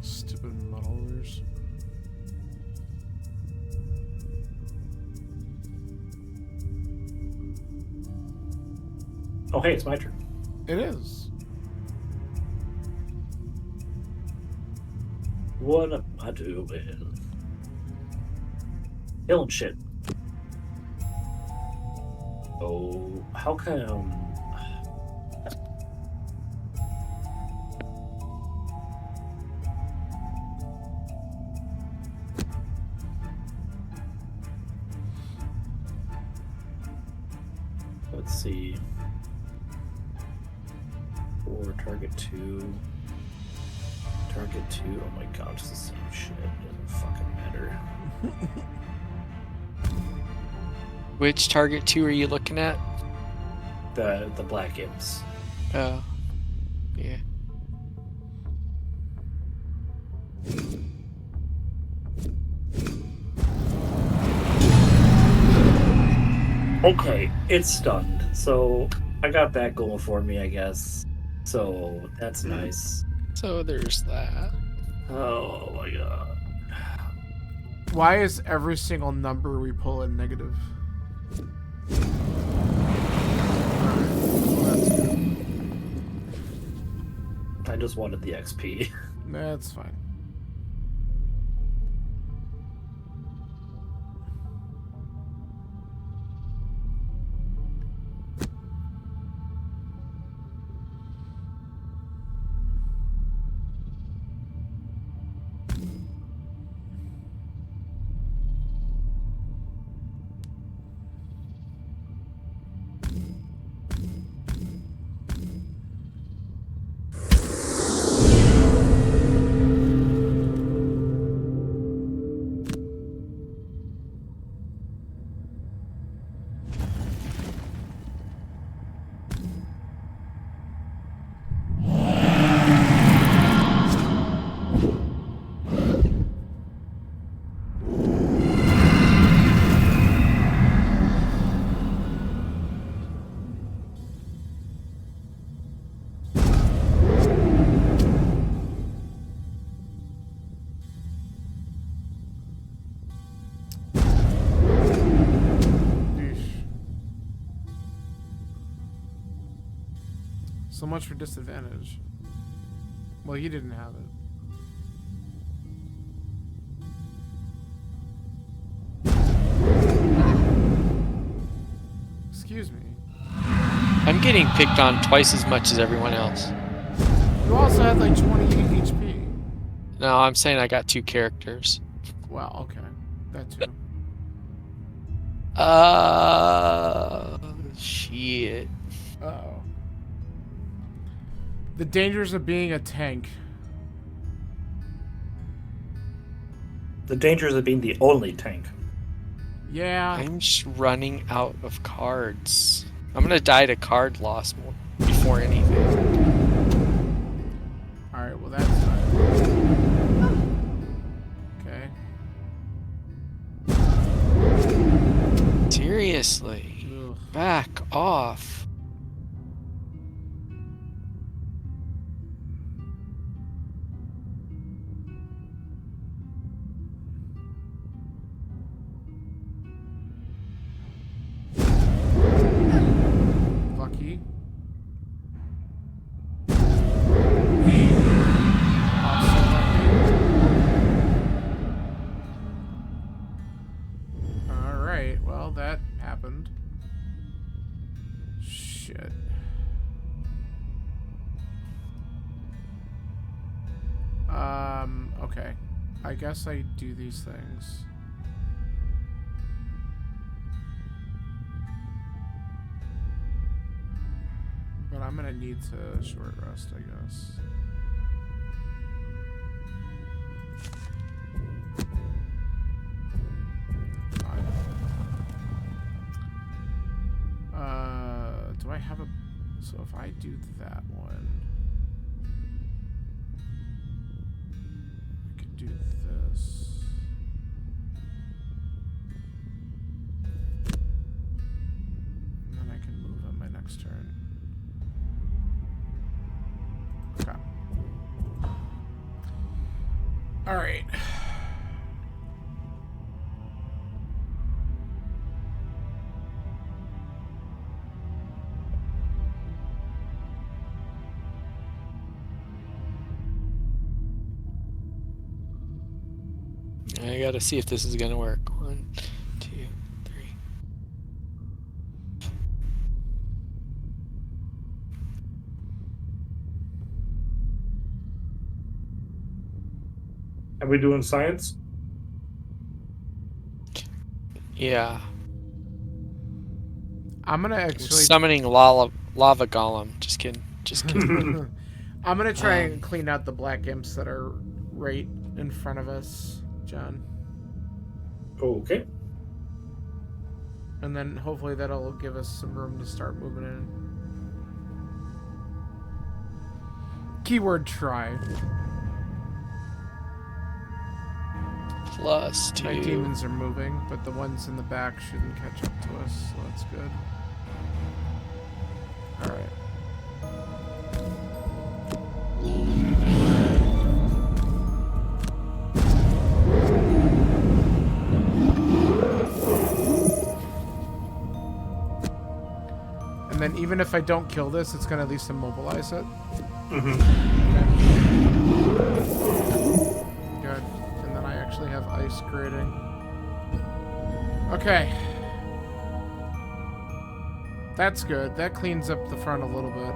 Stupid muddlers. Oh, hey, it's my turn. It is. What am I doing? Killing shit. Oh, how come? let's see. 4, target 2. Target 2, oh my god, it's the same shit. It doesn't fucking matter. Which target 2 are you looking at? The black imps. Oh. Yeah. Okay, it's stunned. So I got that going for me, I guess. So that's nice. So there's that. Oh my god. Why is every single number we pull in negative? Well, that's good. I just wanted the XP. That's fine. So much for disadvantage. Well, he didn't have it. Excuse me. I'm getting picked on twice as much as everyone else. You also had like 28 HP. No, I'm saying I got 2 characters. Wow, okay. That too. Shit. Uh-oh. The dangers of being a tank. The dangers of being the only tank. Yeah. I'm just running out of cards. I'm gonna die to card loss more before anything. Alright, well that's not... Okay. Seriously. Ugh. Back off. Lucky. Alright, well that happened. Shit. Okay. I guess I do these things. But I'm gonna need to short rest, I guess. Fine. Do I have a... So if I do that one... I could do this. And then I can move on my next turn. Okay. Alright. I gotta see if this is gonna work. 1, 2, 3. Are we doing science? Yeah. I'm gonna actually Summoning lava golem. Just kidding. Just kidding. I'm gonna try and clean out the black imps that are right in front of us, John. Okay. And then hopefully that'll give us some room to start moving in. Keyword try. +2. My demons are moving, but the ones in the back shouldn't catch up to us, so that's good. Alright. And then even if I don't kill this, it's gonna at least immobilize it. Mm-hmm. Okay. Good. And then I actually have ice creating. Okay. That's good. That cleans up the front a little bit.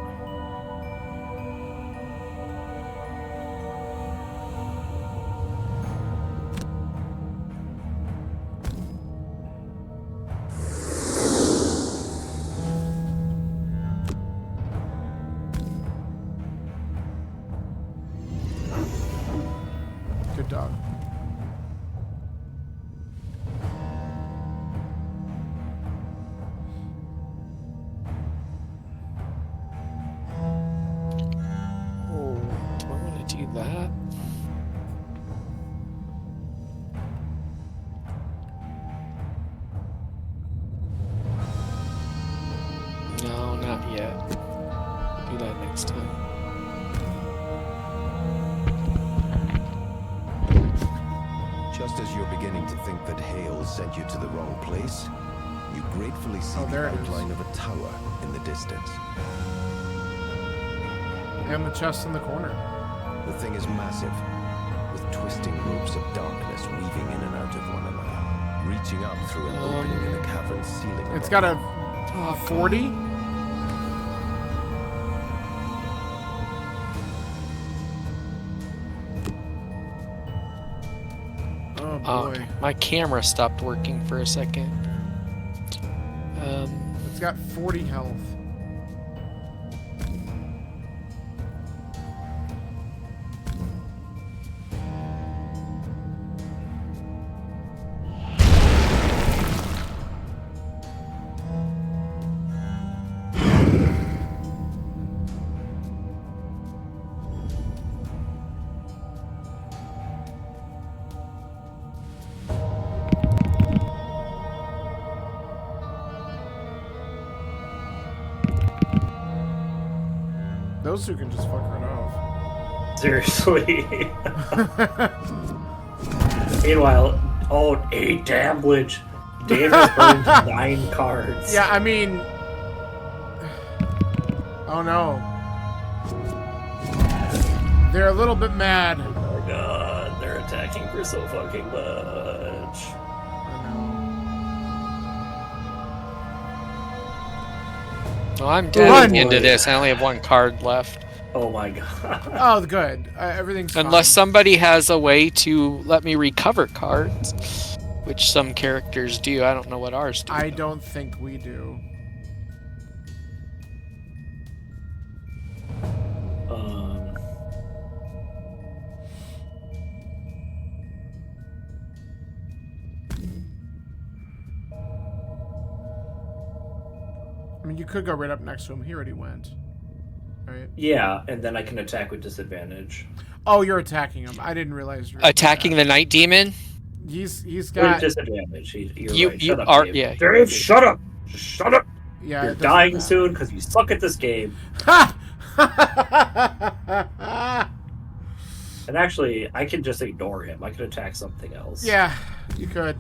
Good dog. Oh, do I want to do that? No, not yet. Do that next time. Just as you're beginning to think that Hale sent you to the wrong place, you gratefully see the there it is. outline of a tower in the distance. And the chest in the corner. The thing is massive, with twisting ropes of darkness weaving in and out of one another, reaching up through an opening in the cavern's ceiling. It's above. got a 40. Oh boy. My camera stopped working for a second. It's got 40 health. Those two can just fuck right off. Seriously. Meanwhile, damage. Dave has burned 9 cards. Yeah, I mean... Oh no. They're a little bit mad. Oh my god, they're attacking for so fucking much. Well, I'm dead at the end of this. I only have 1 card left. Oh my god. Oh, good. Everything's Unless fine. somebody has a way to let me recover cards, which some characters do. I don't know what ours do. I don't think we do. I mean, you could go right up next to him. He already went. Right? Yeah, and then I can attack with disadvantage. Oh, you're attacking him. I didn't realize you were Attacking the night demon? He's With got... disadvantage. You're You- right. you Shut up, are- Dave. yeah. Dave, shut up! Just shut up! Yeah, You're it doesn't dying matter. soon because you suck at this game. Ha! And actually, I can just ignore him. I can attack something else. Yeah, you could.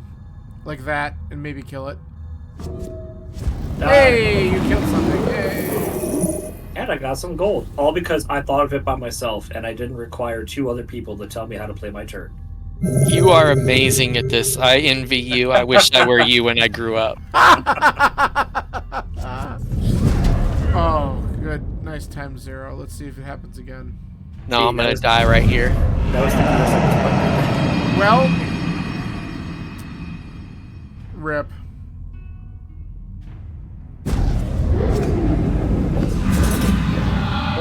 Like that, and maybe kill it. Ah, Hey, you killed something. Hey. And I got some gold. All because I thought of it by myself, and I didn't require 2 other people to tell me how to play my turn. You are amazing at this. I envy you. I wish I were you when I grew up. Oh, good. Nice time 0. Let's see if it happens again. No, I'm gonna die right here. That was the first time. Well, rip.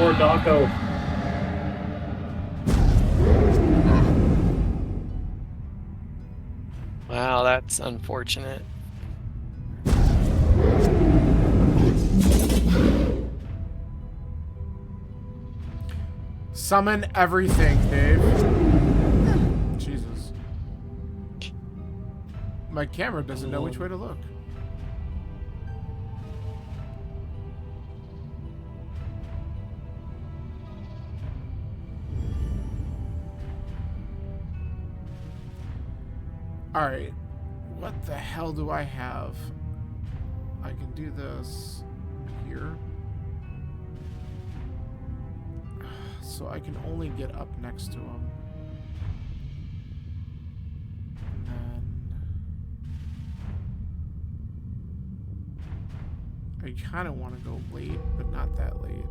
Poor Dawko. Wow, that's unfortunate. Summon everything, Dave. Jesus. My camera doesn't know which way to look. Alright. What the hell do I have? I can do this here. So I can only get up next to him. And then I kind of want to go late, but not that late.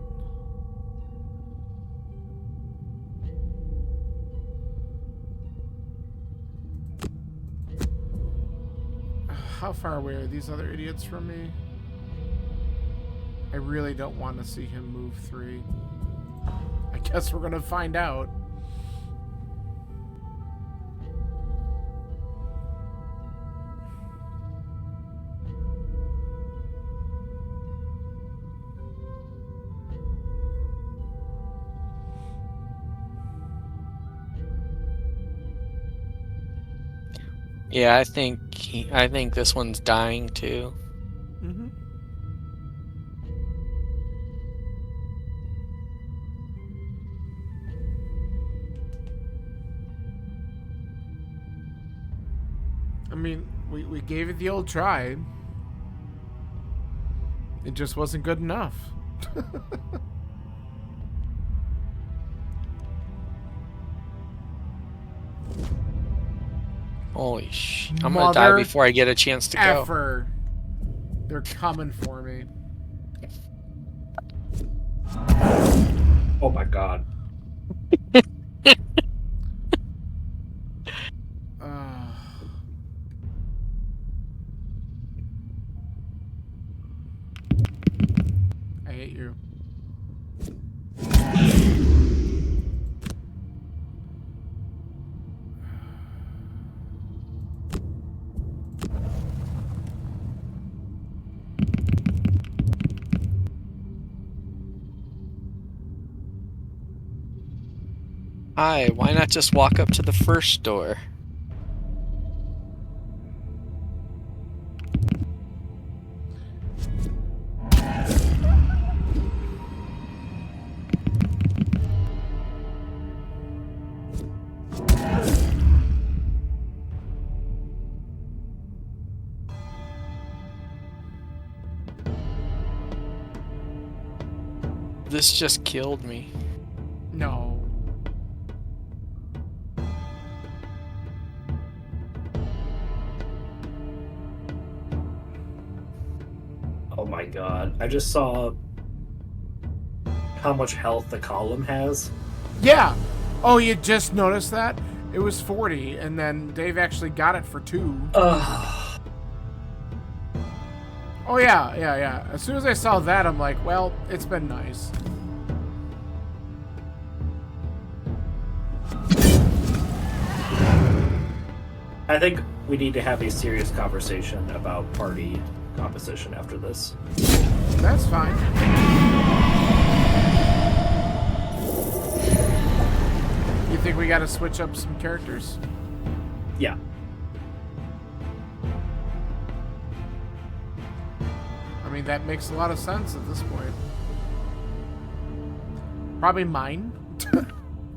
How far away are these other idiots from me? I really don't want to see him move 3. I guess we're gonna find out. Yeah, I think this one's dying too. Mm-hmm. I mean, we gave it the old try. It just wasn't good enough. Holy sh! I'm gonna die before I get a chance to go. Effer. They're coming for me. Oh my god. I hate you. Hi, why not just walk up to the first door? This just killed me. No. Oh my god. I just saw how much health the column has. Yeah. Oh, you just noticed that? It was 40, and then Dave actually got it for 2. Ugh. Oh, yeah. As soon as I saw that, I'm like, well, it's been nice. I think we need to have a serious conversation about party composition after this. That's fine. You think we gotta switch up some characters? Yeah. I mean, that makes a lot of sense at this point. Probably mine.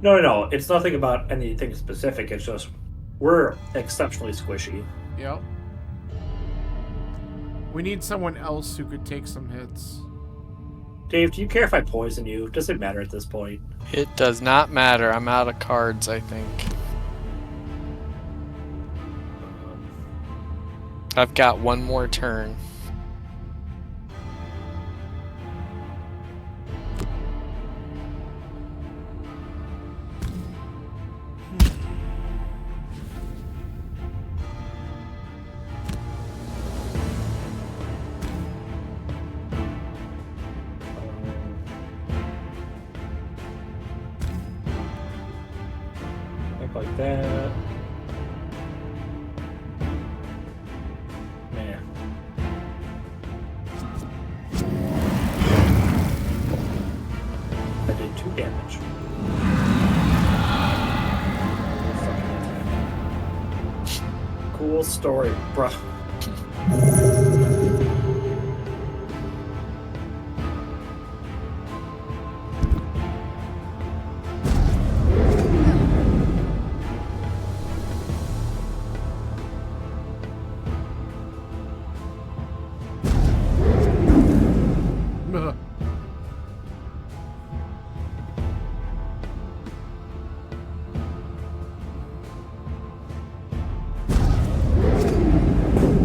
No. It's nothing about anything specific. It's just we're exceptionally squishy. Yep. We need someone else who could take some hits. Dave, do you care if I poison you? Does it matter at this point? It does not matter. I'm out of cards, I think. I've got one more turn. like that. Man. I did 2 damage. Cool story, bruh.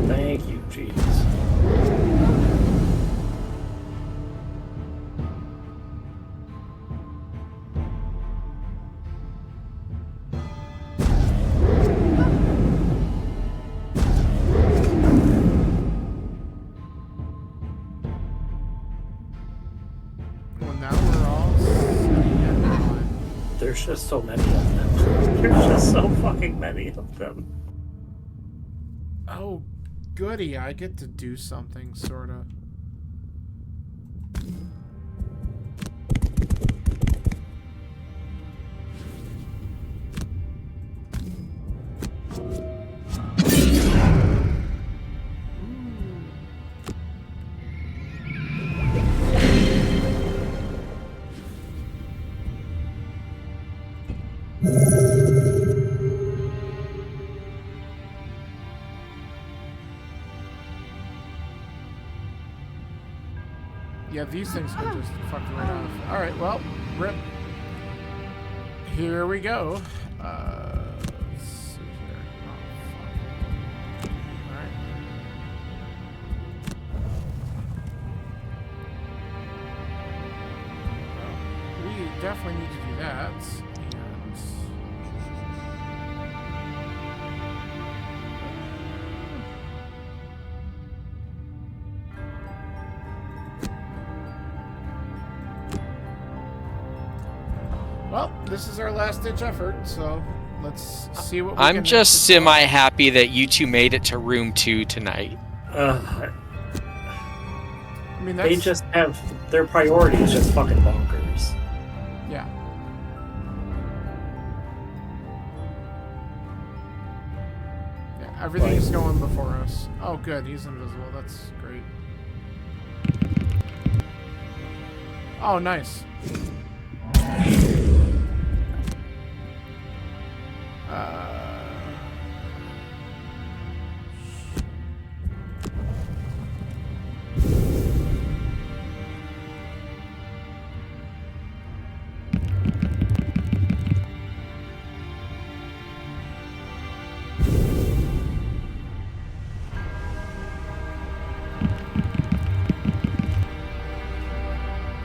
Thank you, jeez. Well, now we're all sitting at nine. There's just so many of them. There's just so fucking many of them. Oh, goody! I get to do something, sorta. Yeah, these things can just fuck you right off. Alright, well, rip. Here we go. Let's see here. Oh, fuck. Alright. Well, we definitely need to do that. Well, this is our last ditch effort, so let's see what we can I'm just semi-happy that you two made it to room 2 tonight. I mean, that's... They just have their priorities just fucking bonkers. Yeah. Yeah, everything's going before us. Oh, good, he's invisible. That's great. Oh, nice.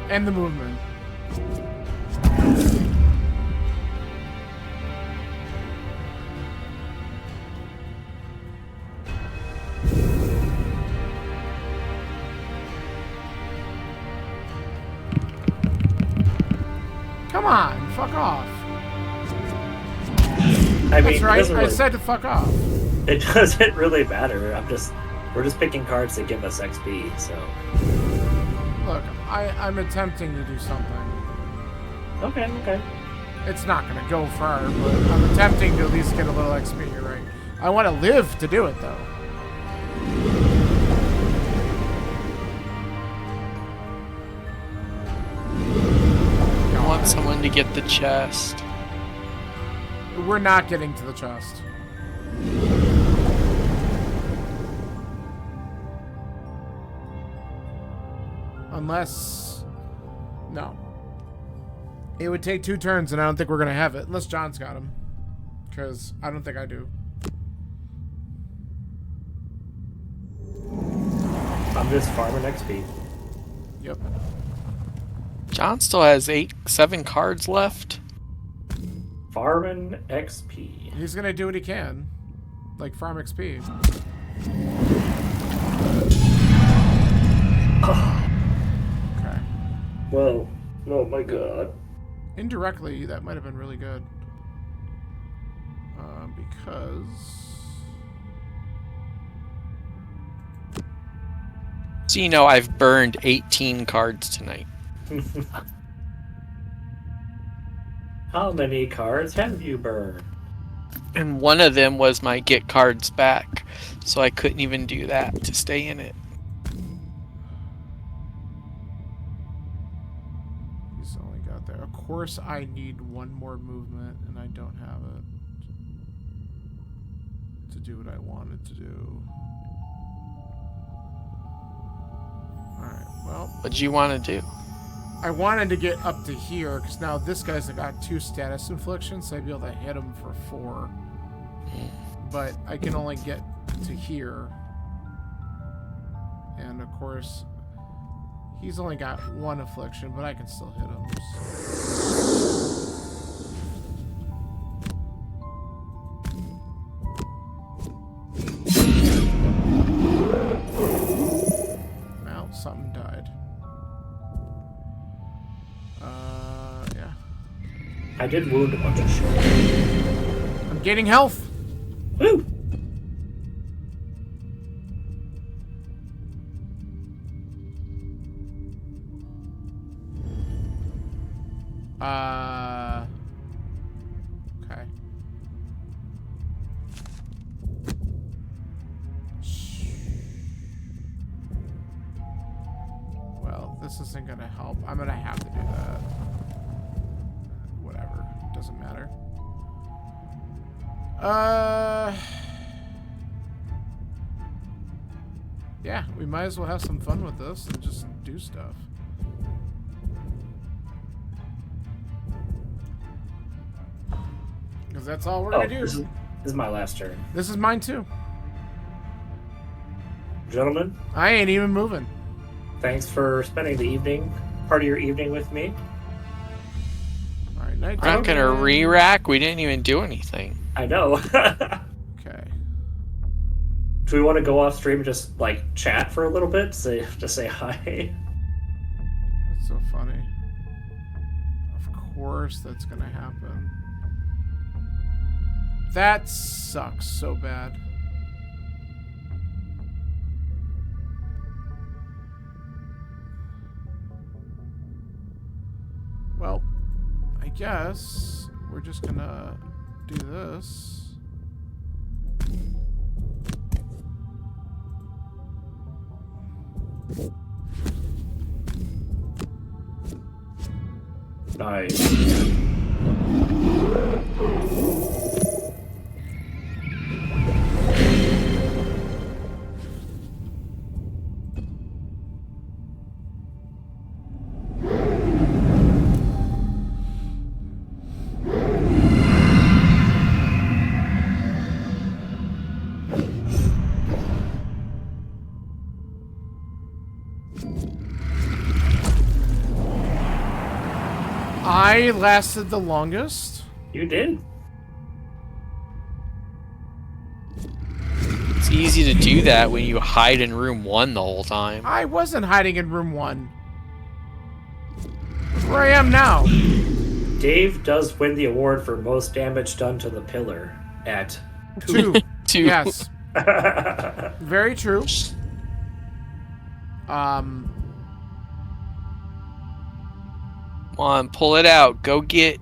And the movement. Come on, fuck off. I mean, That's right, it I said to fuck off. It doesn't really matter. We're just picking cards that give us XP, so. Look, I'm attempting to do something. Okay. It's not gonna go far, but I'm attempting to at least get a little XP, you're right. I want to live to do it, though. I want someone to get the chest. We're not getting to the chest. Unless... No. It would take 2 turns, and I don't think we're going to have it. Unless John's got him. Because I don't think I do. I'm just farming XP. Yep. John still has 7 cards left. Farming XP. He's going to do what he can. Like farm XP. Okay. Whoa. Oh my god. Indirectly, that might have been really good. Because... So you know I've burned 18 cards tonight. How many cards have you burned? And one of them was my get cards back. So I couldn't even do that to stay in it. He's only got there. Of course I need one more movement, and I don't have it to do what I wanted to do. Alright, well... What'd you want to do? I wanted to get up to here, because now this guy's got 2 status inflictions, so I'd be able to hit him for 4. But I can only get to here. And of course, he's only got 1 affliction, but I can still hit him. Well, something died. Yeah. I did wound a bunch of shit. I'm gaining health. Woo! Okay. Well, this isn't gonna help. I'm gonna have to do that. Whatever. Doesn't matter. Yeah, we might as well have some fun with this and just do stuff. Because that's all we're gonna do. This is my last turn. This is mine too. Gentlemen, I ain't even moving. thanks for spending the evening, part of your evening with me. Alright, night. We're not gonna re-rack. We didn't even do anything. I know. Okay. Do we want to go off stream and just like chat for a little bit? Just say hi. That's so funny. Of course that's gonna happen. That sucks so bad. Well, I guess we're just gonna do this. Nice. I lasted the longest. You did. It's easy to do that when you hide in room 1 the whole time. I wasn't hiding in room 1. That's where I am now. Dave does win the award for most damage done to the pillar at 2. 2. Yes. Very true. Come on, pull it out. Go get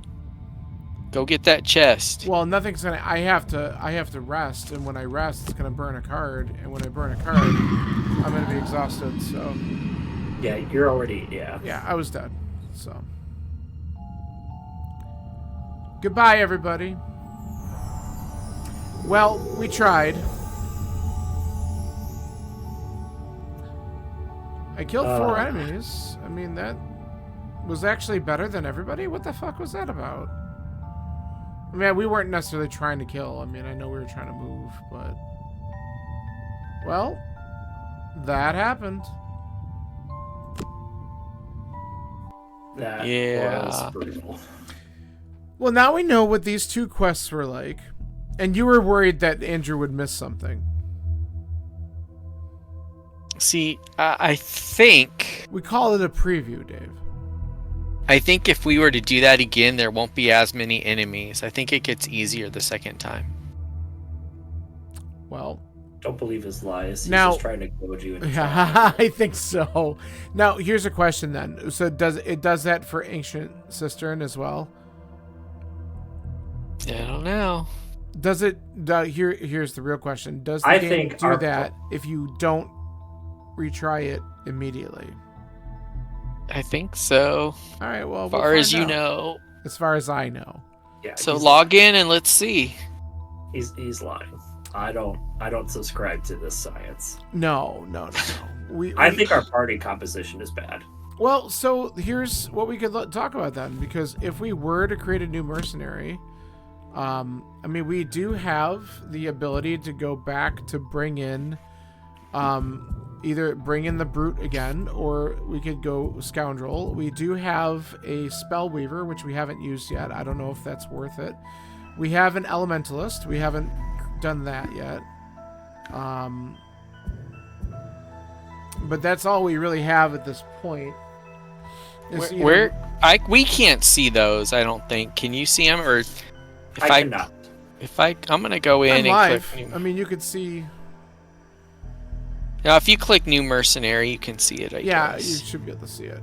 that chest. Well, nothing's gonna. I have to rest, and when I rest, it's gonna burn a card, and when I burn a card, I'm gonna be exhausted. So. Yeah, you're already. Yeah. Yeah, I was dead. So. Goodbye, everybody. Well, we tried. I killed 4 enemies. I mean, that was actually better than everybody. What the fuck was that about? I mean, we weren't necessarily trying to kill. I mean, I know we were trying to move, but... Well, that happened. That Yeah. was brutal. Well, now we know what these 2 quests were like. And you were worried that Andrew would miss something. See, I think... We call it a preview, Dave. I think if we were to do that again, there won't be as many enemies. I think it gets easier the second time. Well, Don't believe his lies. He's Now- just trying to goad you into yeah, I think so. Now, here's a question then. So does that for Ancient Cistern as well? I don't know. Does it? Here's the real question. Does the I game think do our- that if you don't retry it immediately? I think so. All right. Well, As far as you know. As far as I know. Yeah, So he's log in and let's see. He's lying. I don't subscribe to this science. No. I think our party composition is bad. Well, so here's what we could talk about then, because if we were to create a new mercenary, I mean, we do have the ability to go back to bring in, either bring in the Brute again, or we could go Scoundrel. We do have a Spellweaver, which we haven't used yet. I don't know if that's worth it. We have an Elementalist. We haven't done that yet. But that's all we really have at this point. We can't see those. I don't think. Can you see them? Or if I cannot. I'm gonna go in I'm and live. click. I mean, you could see. Now, if you click New Mercenary, you can see it. I Yeah, guess. you should be able to see it.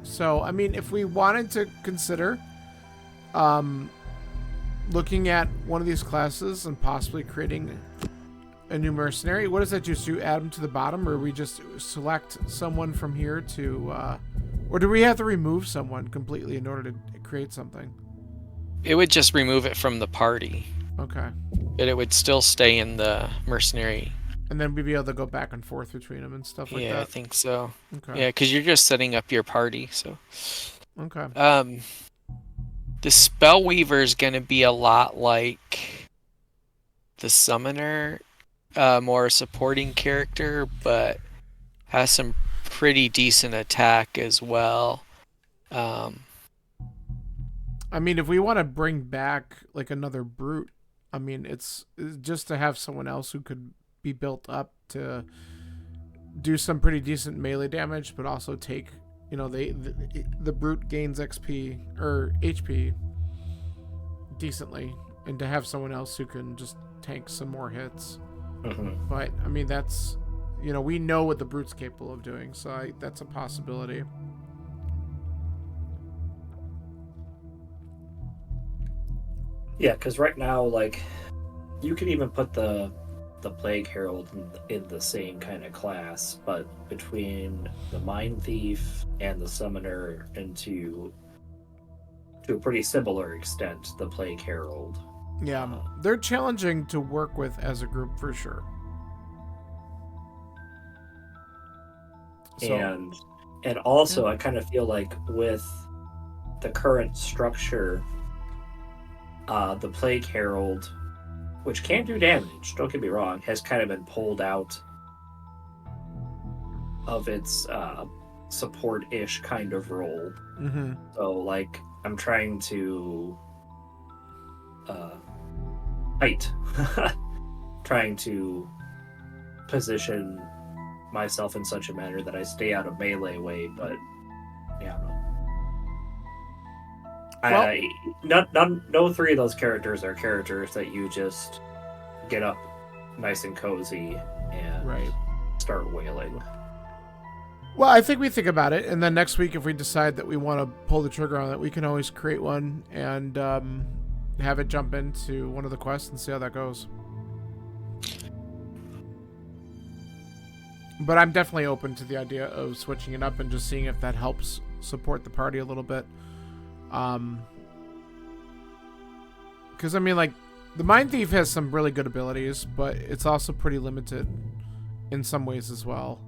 So, I mean, if we wanted to consider looking at one of these classes and possibly creating a new mercenary, what does that just do? Add them to the bottom, or we just select someone from here to, or do we have to remove someone completely in order to create something? It would just remove it from the party, Okay. but it would still stay in the mercenary. And then we'd be able to go back and forth between them and stuff like Yeah, I that. think so. Okay. Yeah, because you're just setting up your party. So, Okay. the Spellweaver is gonna be a lot like the Summoner, more a supporting character, but has some pretty decent attack as well. I mean, if we want to bring back like another Brute, I mean, it's just to have someone else who could be built up to do some pretty decent melee damage, but also take, you know, the Brute gains XP or HP decently, and to have someone else who can just tank some more hits. Mhm. But I mean, that's, you know, we know what the Brute's capable of doing, so that's a possibility. Yeah, because right now, like, you could even put the Plague Herald in the same kind of class, but between the Mind Thief and the Summoner, and to a pretty similar extent, the Plague Herald. Yeah, they're challenging to work with as a group for sure. So, And also, I kind of feel like with the current structure, the Plague Herald, which can do damage, don't get me wrong, has kind of been pulled out of its support-ish kind of role. mm-hmm. So, like, I'm trying to fight, trying to position myself in such a manner that I stay out of melee way, but yeah. No three of those characters are characters that you just get up nice and cozy and Right. start wailing. Well, I think we think about it, and then next week, if we decide that we want to pull the trigger on it, we can always create one and have it jump into one of the quests and see how that goes. But I'm definitely open to the idea of switching it up and just seeing if that helps support the party a little bit. Because, I mean, like, the Mind Thief has some really good abilities, but it's also pretty limited in some ways as well.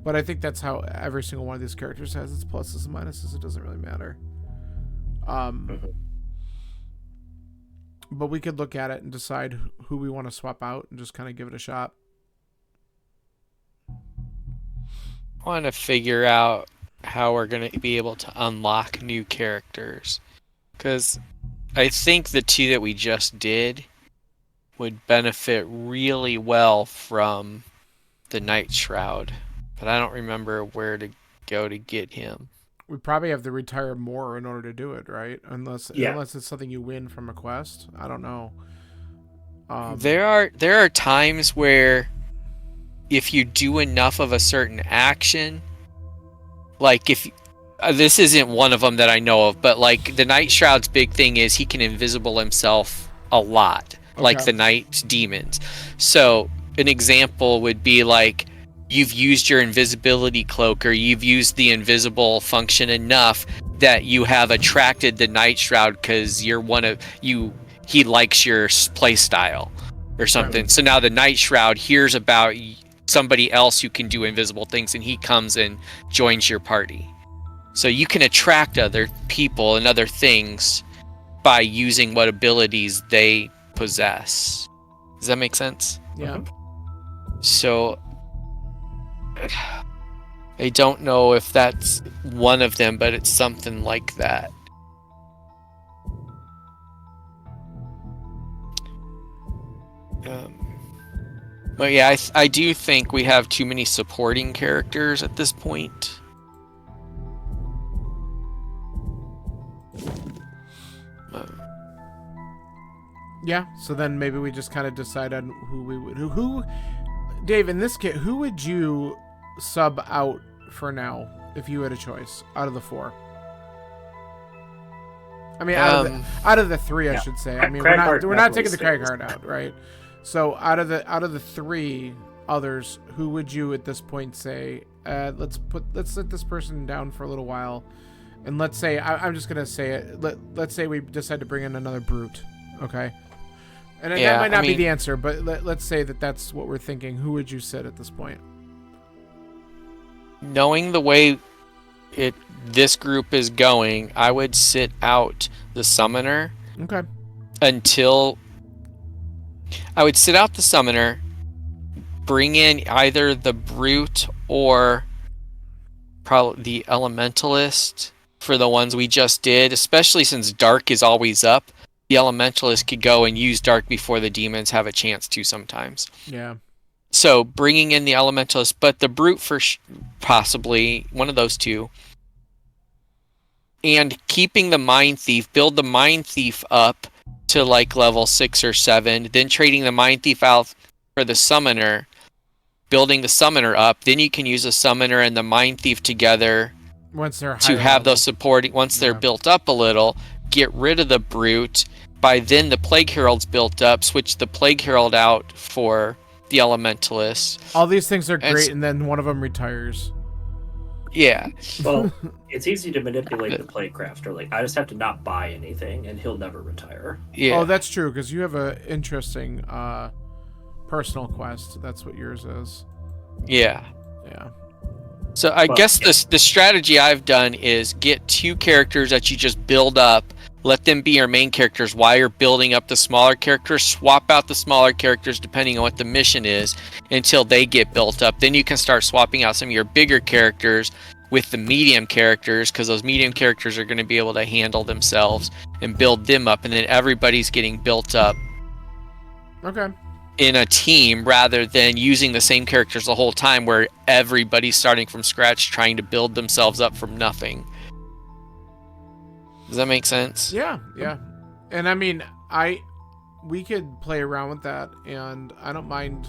But I think that's how every single one of these characters has its pluses and minuses. It doesn't really matter. But we could look at it and decide who we want to swap out and just kind of give it a shot. I want to figure out how we're going to be able to unlock new characters. Because I think the two that we just did would benefit really well from the Night Shroud. But I don't remember where to go to get him. We probably have to retire more in order to do it, right? Unless it's something you win from a quest. I don't know. There are times where if you do enough of a certain action, like if this isn't one of them that I know of, but like the Night Shroud's big thing is he can invisible himself a lot, like the Night Demons. So an example would be like you've used your invisibility cloak or you've used the invisible function enough that you have attracted the Night Shroud because you're he likes your play style or something. Right. So now the Night Shroud hears about somebody else who can do invisible things and he comes and joins your party. So you can attract other people and other things by using what abilities they possess. Does that make sense? Yeah. So I don't know if that's one of them, but it's something like that. But yeah, I do think we have too many supporting characters at this point. Yeah, so then maybe we just kind of decide on who we would... Who Dave, in this case, who would you sub out for now if you had a choice out of the 4? I mean, out of the 3, I should say. I mean, we're not taking the Craighheart out, right? So out of the 3 others, who would you at this point say, let's let this person down for a little while, and let's say I'm just gonna say it. Let's say we decide to bring in another brute, okay? And that might not be the answer, but let's say that's what we're thinking. Who would you sit at this point? Knowing the way this group is going, I would sit out the summoner. Okay. Until I would sit out the summoner, bring in either the brute or probably the elementalist for the ones we just did, especially since dark is always up. The elementalist could go and use dark before the demons have a chance to sometimes. Yeah. So bringing in the elementalist, but the brute for possibly one of those two. And keeping the Mind Thief, build the Mind Thief up to like level 6 or 7, then trading the Mind Thief out for the Summoner, building the Summoner up, then you can use the Summoner and the Mind Thief together once they're to have those supporting, once they're built up a little, get rid of the Brute. By then the Plague Herald's built up, switch the Plague Herald out for the Elementalist. All these things are great, and then one of them retires. Yeah. Well, it's easy to manipulate the Plaguecrafter. Like, I just have to not buy anything, and he'll never retire. Yeah. Oh, that's true, because you have an interesting personal quest. That's what yours is. Yeah. Yeah. So I guess the strategy I've done is get 2 characters that you just build up, let them be your main characters while you're building up the smaller characters, swap out the smaller characters depending on what the mission is until they get built up. Then you can start swapping out some of your bigger characters with the medium characters, because those medium characters are going to be able to handle themselves and build them up, and then everybody's getting built up. Okay. In a team rather than using the same characters the whole time where everybody's starting from scratch trying to build themselves up from nothing. Does that make sense? Yeah, yeah. And I mean, we could play around with that, and I don't mind.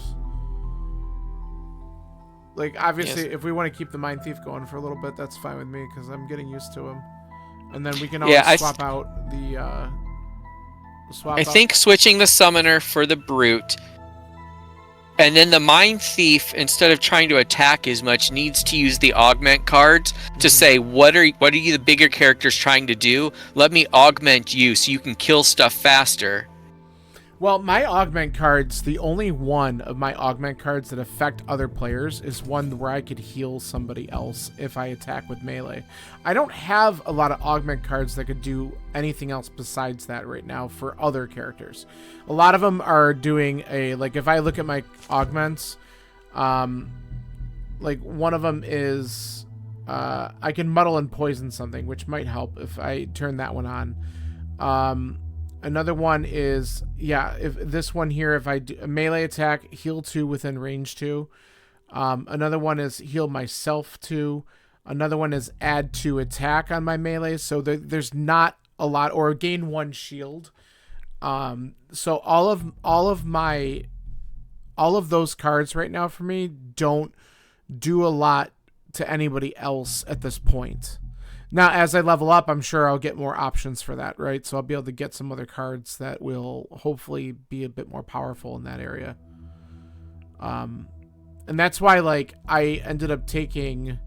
Like, obviously, if we want to keep the Mind Thief going for a little bit, that's fine with me, because I'm getting used to him. And then we can always swap out the... I think switching the Summoner for the Brute, and then the Mind Thief, instead of trying to attack as much, needs to use the augment cards to say, what are you the bigger characters trying to do? Let me augment you so you can kill stuff faster. Well, my augment cards, the only one of my augment cards that affect other players is one where I could heal somebody else if I attack with melee. I don't have a lot of augment cards that could do anything else besides that right now for other characters. A lot of them are doing like if I look at my augments, like one of them is I can muddle and poison something, which might help if I turn that one on. Another one is, if this one here, if I do a melee attack, heal 2 within range 2. Another one is heal myself 2. Another one is add 2 attack on my melee. So there's not a lot, or gain 1 shield. So all of those cards right now for me don't do a lot to anybody else at this point. Now, as I level up, I'm sure I'll get more options for that, right? So I'll be able to get some other cards that will hopefully be a bit more powerful in that area. And that's why, like, I ended up taking...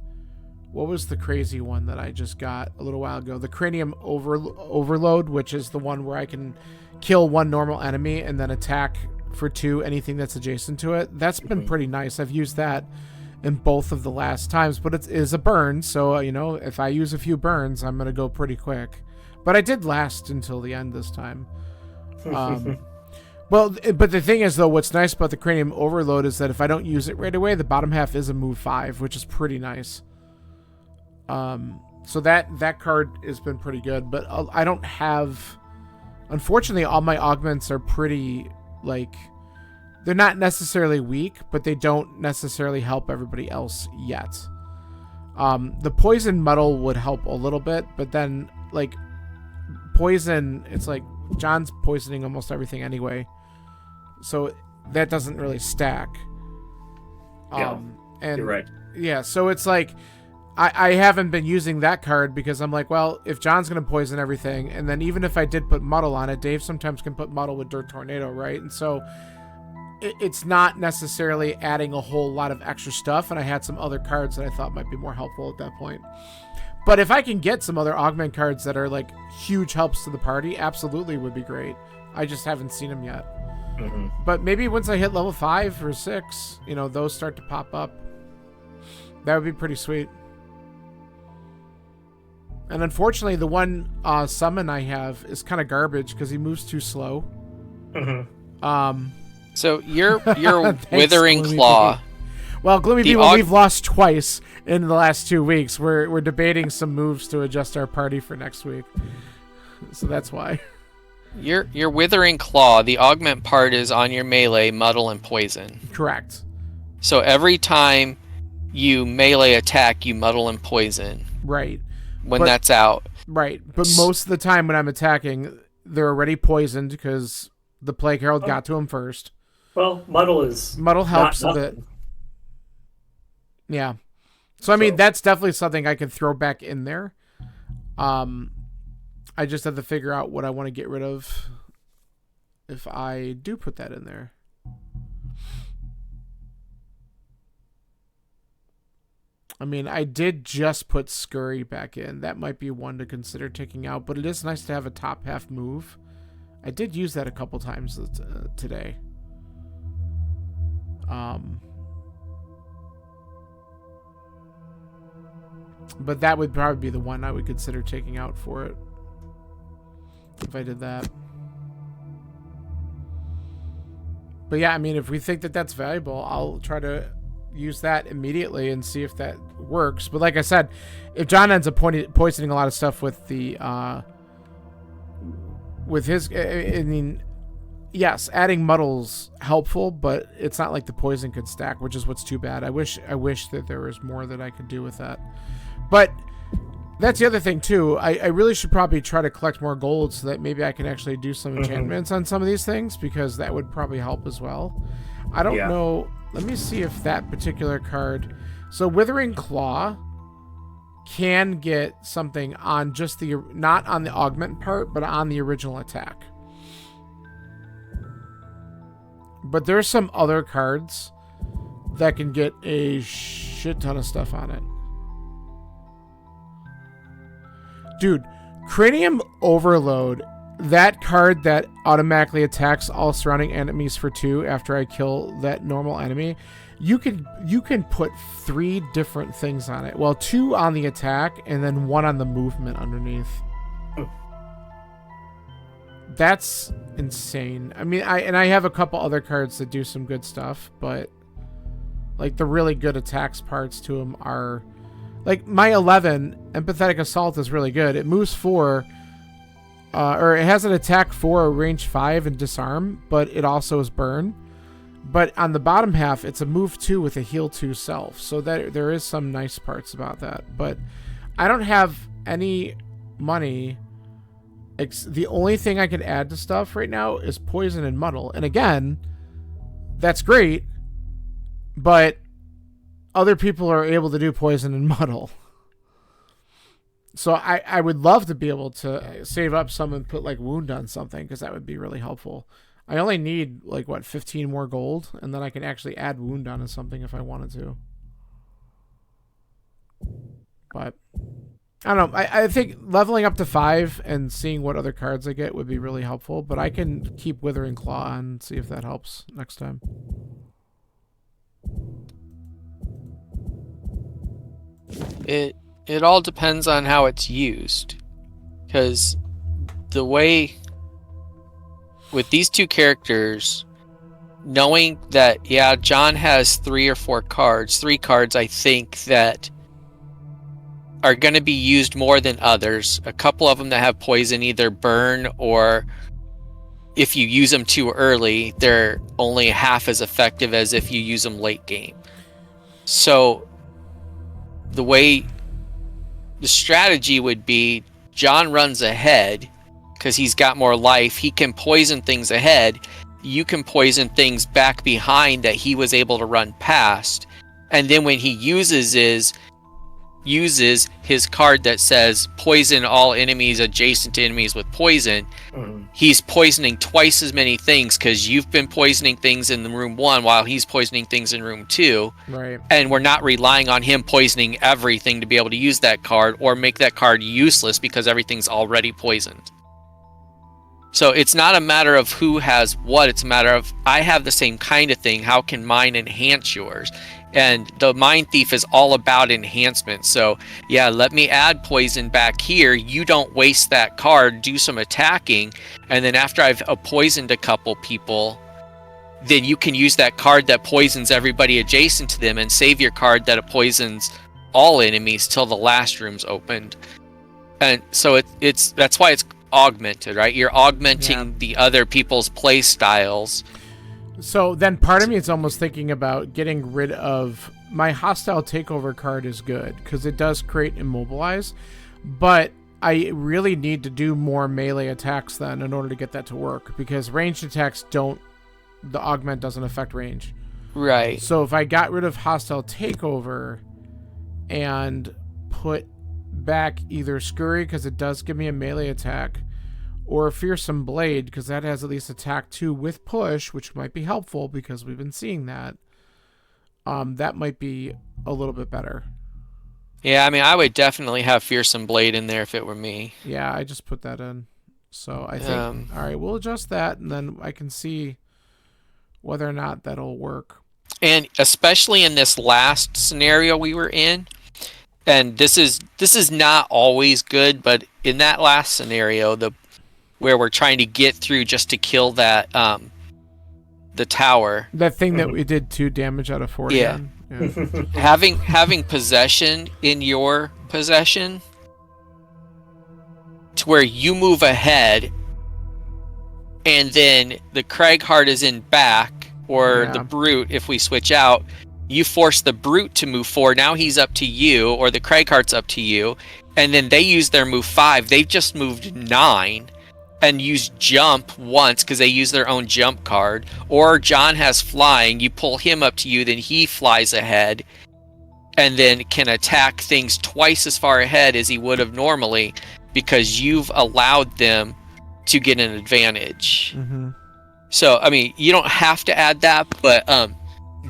What was the crazy one that I just got a little while ago? The Cranium Overload, which is the one where I can kill 1 normal enemy and then attack for 2 anything that's adjacent to it. That's been pretty nice. I've used that in both of the last times, but it is a burn, so you know, if I use a few burns, I'm gonna go pretty quick. But I did last until the end this time. Well, but the thing is, though, what's nice about the Cranium Overload is that if I don't use it right away, the bottom half is a move 5, which is pretty nice. So that card has been pretty good, but I don't have... Unfortunately, all my augments are pretty, like... They're not necessarily weak, but they don't necessarily help everybody else yet. The Poison Muddle would help a little bit, but then, like, Poison, it's like John's poisoning almost everything anyway. So that doesn't really stack. And you're right. Yeah, so it's like... I haven't been using that card because I'm like, well, if John's going to poison everything, and then even if I did put Muddle on it, Dave sometimes can put Muddle with Dirt Tornado, right? And so it's not necessarily adding a whole lot of extra stuff, and I had some other cards that I thought might be more helpful at that point. But if I can get some other augment cards that are like huge helps to the party, absolutely would be great. I just haven't seen them yet. But maybe once I hit level 5 or 6, you know, those start to pop up. That would be pretty sweet. And unfortunately, the one summon I have is kind of garbage because he moves too slow. So your Withering Claw. Well, Gloomy People, we've lost twice in the last 2 weeks. We're debating some moves to adjust our party for next week, so that's why. Your Withering Claw, the augment part is on your melee, Muddle, and Poison. Correct. So every time you melee attack, you Muddle and Poison. Right. When that's out. Right. But most of the time when I'm attacking, they're already poisoned because the Plague Herald got to him first. Well, Muddle helps a bit. Yeah. So I mean, that's definitely something I can throw back in there. I just have to figure out what I want to get rid of if I do put that in there. I mean, I did just put Scurry back in. That might be one to consider taking out, but it is nice to have a top half move. I did use that a couple times today. But that would probably be the one I would consider taking out for it if I did that. But yeah, I mean, if we think that that's valuable, I'll try to use that immediately and see if that works. But like I said, if John ends up poisoning a lot of stuff with the with his, I mean, yes, adding Muddle's helpful, but it's not like the poison could stack, which is what's too bad. I wish that there was more that I could do with that. But that's the other thing too. I really should probably try to collect more gold so that maybe I can actually do some enchantments on some of these things, because that would probably help as well. I don't know. Let me see if that particular card... So Withering Claw can get something on just the... Not on the augment part, but on the original attack. But there's some other cards that can get a shit ton of stuff on it. Dude, Cranium Overload... That card that automatically attacks all surrounding enemies for 2 after I kill that normal enemy, you can put 3 different things on it. Well, 2 on the attack and then 1 on the movement underneath. That's insane. I mean, I have a couple other cards that do some good stuff, but like the really good attacks parts to them are like my 11 Empathetic Assault is really good. It moves 4. Or it has an attack 4, range 5, and disarm, but it also is burn. But on the bottom half, it's a move 2 with a heal 2 self. So that there is some nice parts about that. But I don't have any money. The only thing I could add to stuff right now is poison and muddle. And again, that's great. But other people are able to do poison and muddle. So I would love to be able to save up some and put like wound on something, because that would be really helpful. I only need like 15 more gold, and then I can actually add wound onto something if I wanted to. But I don't know. I think leveling up to 5 and seeing what other cards I get would be really helpful. But I can keep Withering Claw and see if that helps next time. It all depends on how it's used, because the way with these two characters, knowing that John has 3 or 4 cards, 3 cards I think that are going to be used more than others. A couple of them that have poison either burn, or if you use them too early, they're only half as effective as if you use them late game. So the way the strategy would be, John runs ahead because he's got more life. He can poison things ahead. You can poison things back behind that he was able to run past. And then when he uses his card that says poison all enemies adjacent to enemies with poison, he's poisoning twice as many things, because you've been poisoning things in the room 1 while he's poisoning things in room 2. Right. And we're not relying on him poisoning everything to be able to use that card, or make that card useless because everything's already poisoned. So it's not a matter of who has what, it's a matter of, I have the same kind of thing, how can mine enhance yours? And the Mind Thief is all about enhancement. So yeah, let me add poison back here. You don't waste that card, do some attacking, and then after I've poisoned a couple people, then you can use that card that poisons everybody adjacent to them and save your card that poisons all enemies till the last room's opened. And so it's that's why it's augmented, right? You're augmenting the other people's play styles. So then part of me is almost thinking about getting rid of my hostile takeover card. Is good because it does create immobilize, but I really need to do more melee attacks then in order to get that to work, because ranged attacks the augment doesn't affect range. Right. So if I got rid of hostile takeover and put back either Scurry, because it does give me a melee attack, or Fearsome Blade, because that has at least attack 2 with push, which might be helpful because we've been seeing that. That might be a little bit better. Yeah, I mean, I would definitely have Fearsome Blade in there if it were me. Yeah, I just put that in. So I think, all right, we'll adjust that, and then I can see whether or not that'll work. And especially in this last scenario we were in, and this is not always good, but in that last scenario, where we're trying to get through just to kill that the tower. That thing that we did 2 damage out of 4. Yeah. Having possession in your possession, to where you move ahead, and then the Craighheart is in back, or the Brute, if we switch out, you force the Brute to move forward. Now he's up to you, or the Craigheart's up to you, and then they use their move 5. They've just moved 9 and used jump once because they use their own jump card. Or John has flying, you pull him up to you, then he flies ahead and then can attack things twice as far ahead as he would have normally, because you've allowed them to get an advantage. So I mean, you don't have to add that, but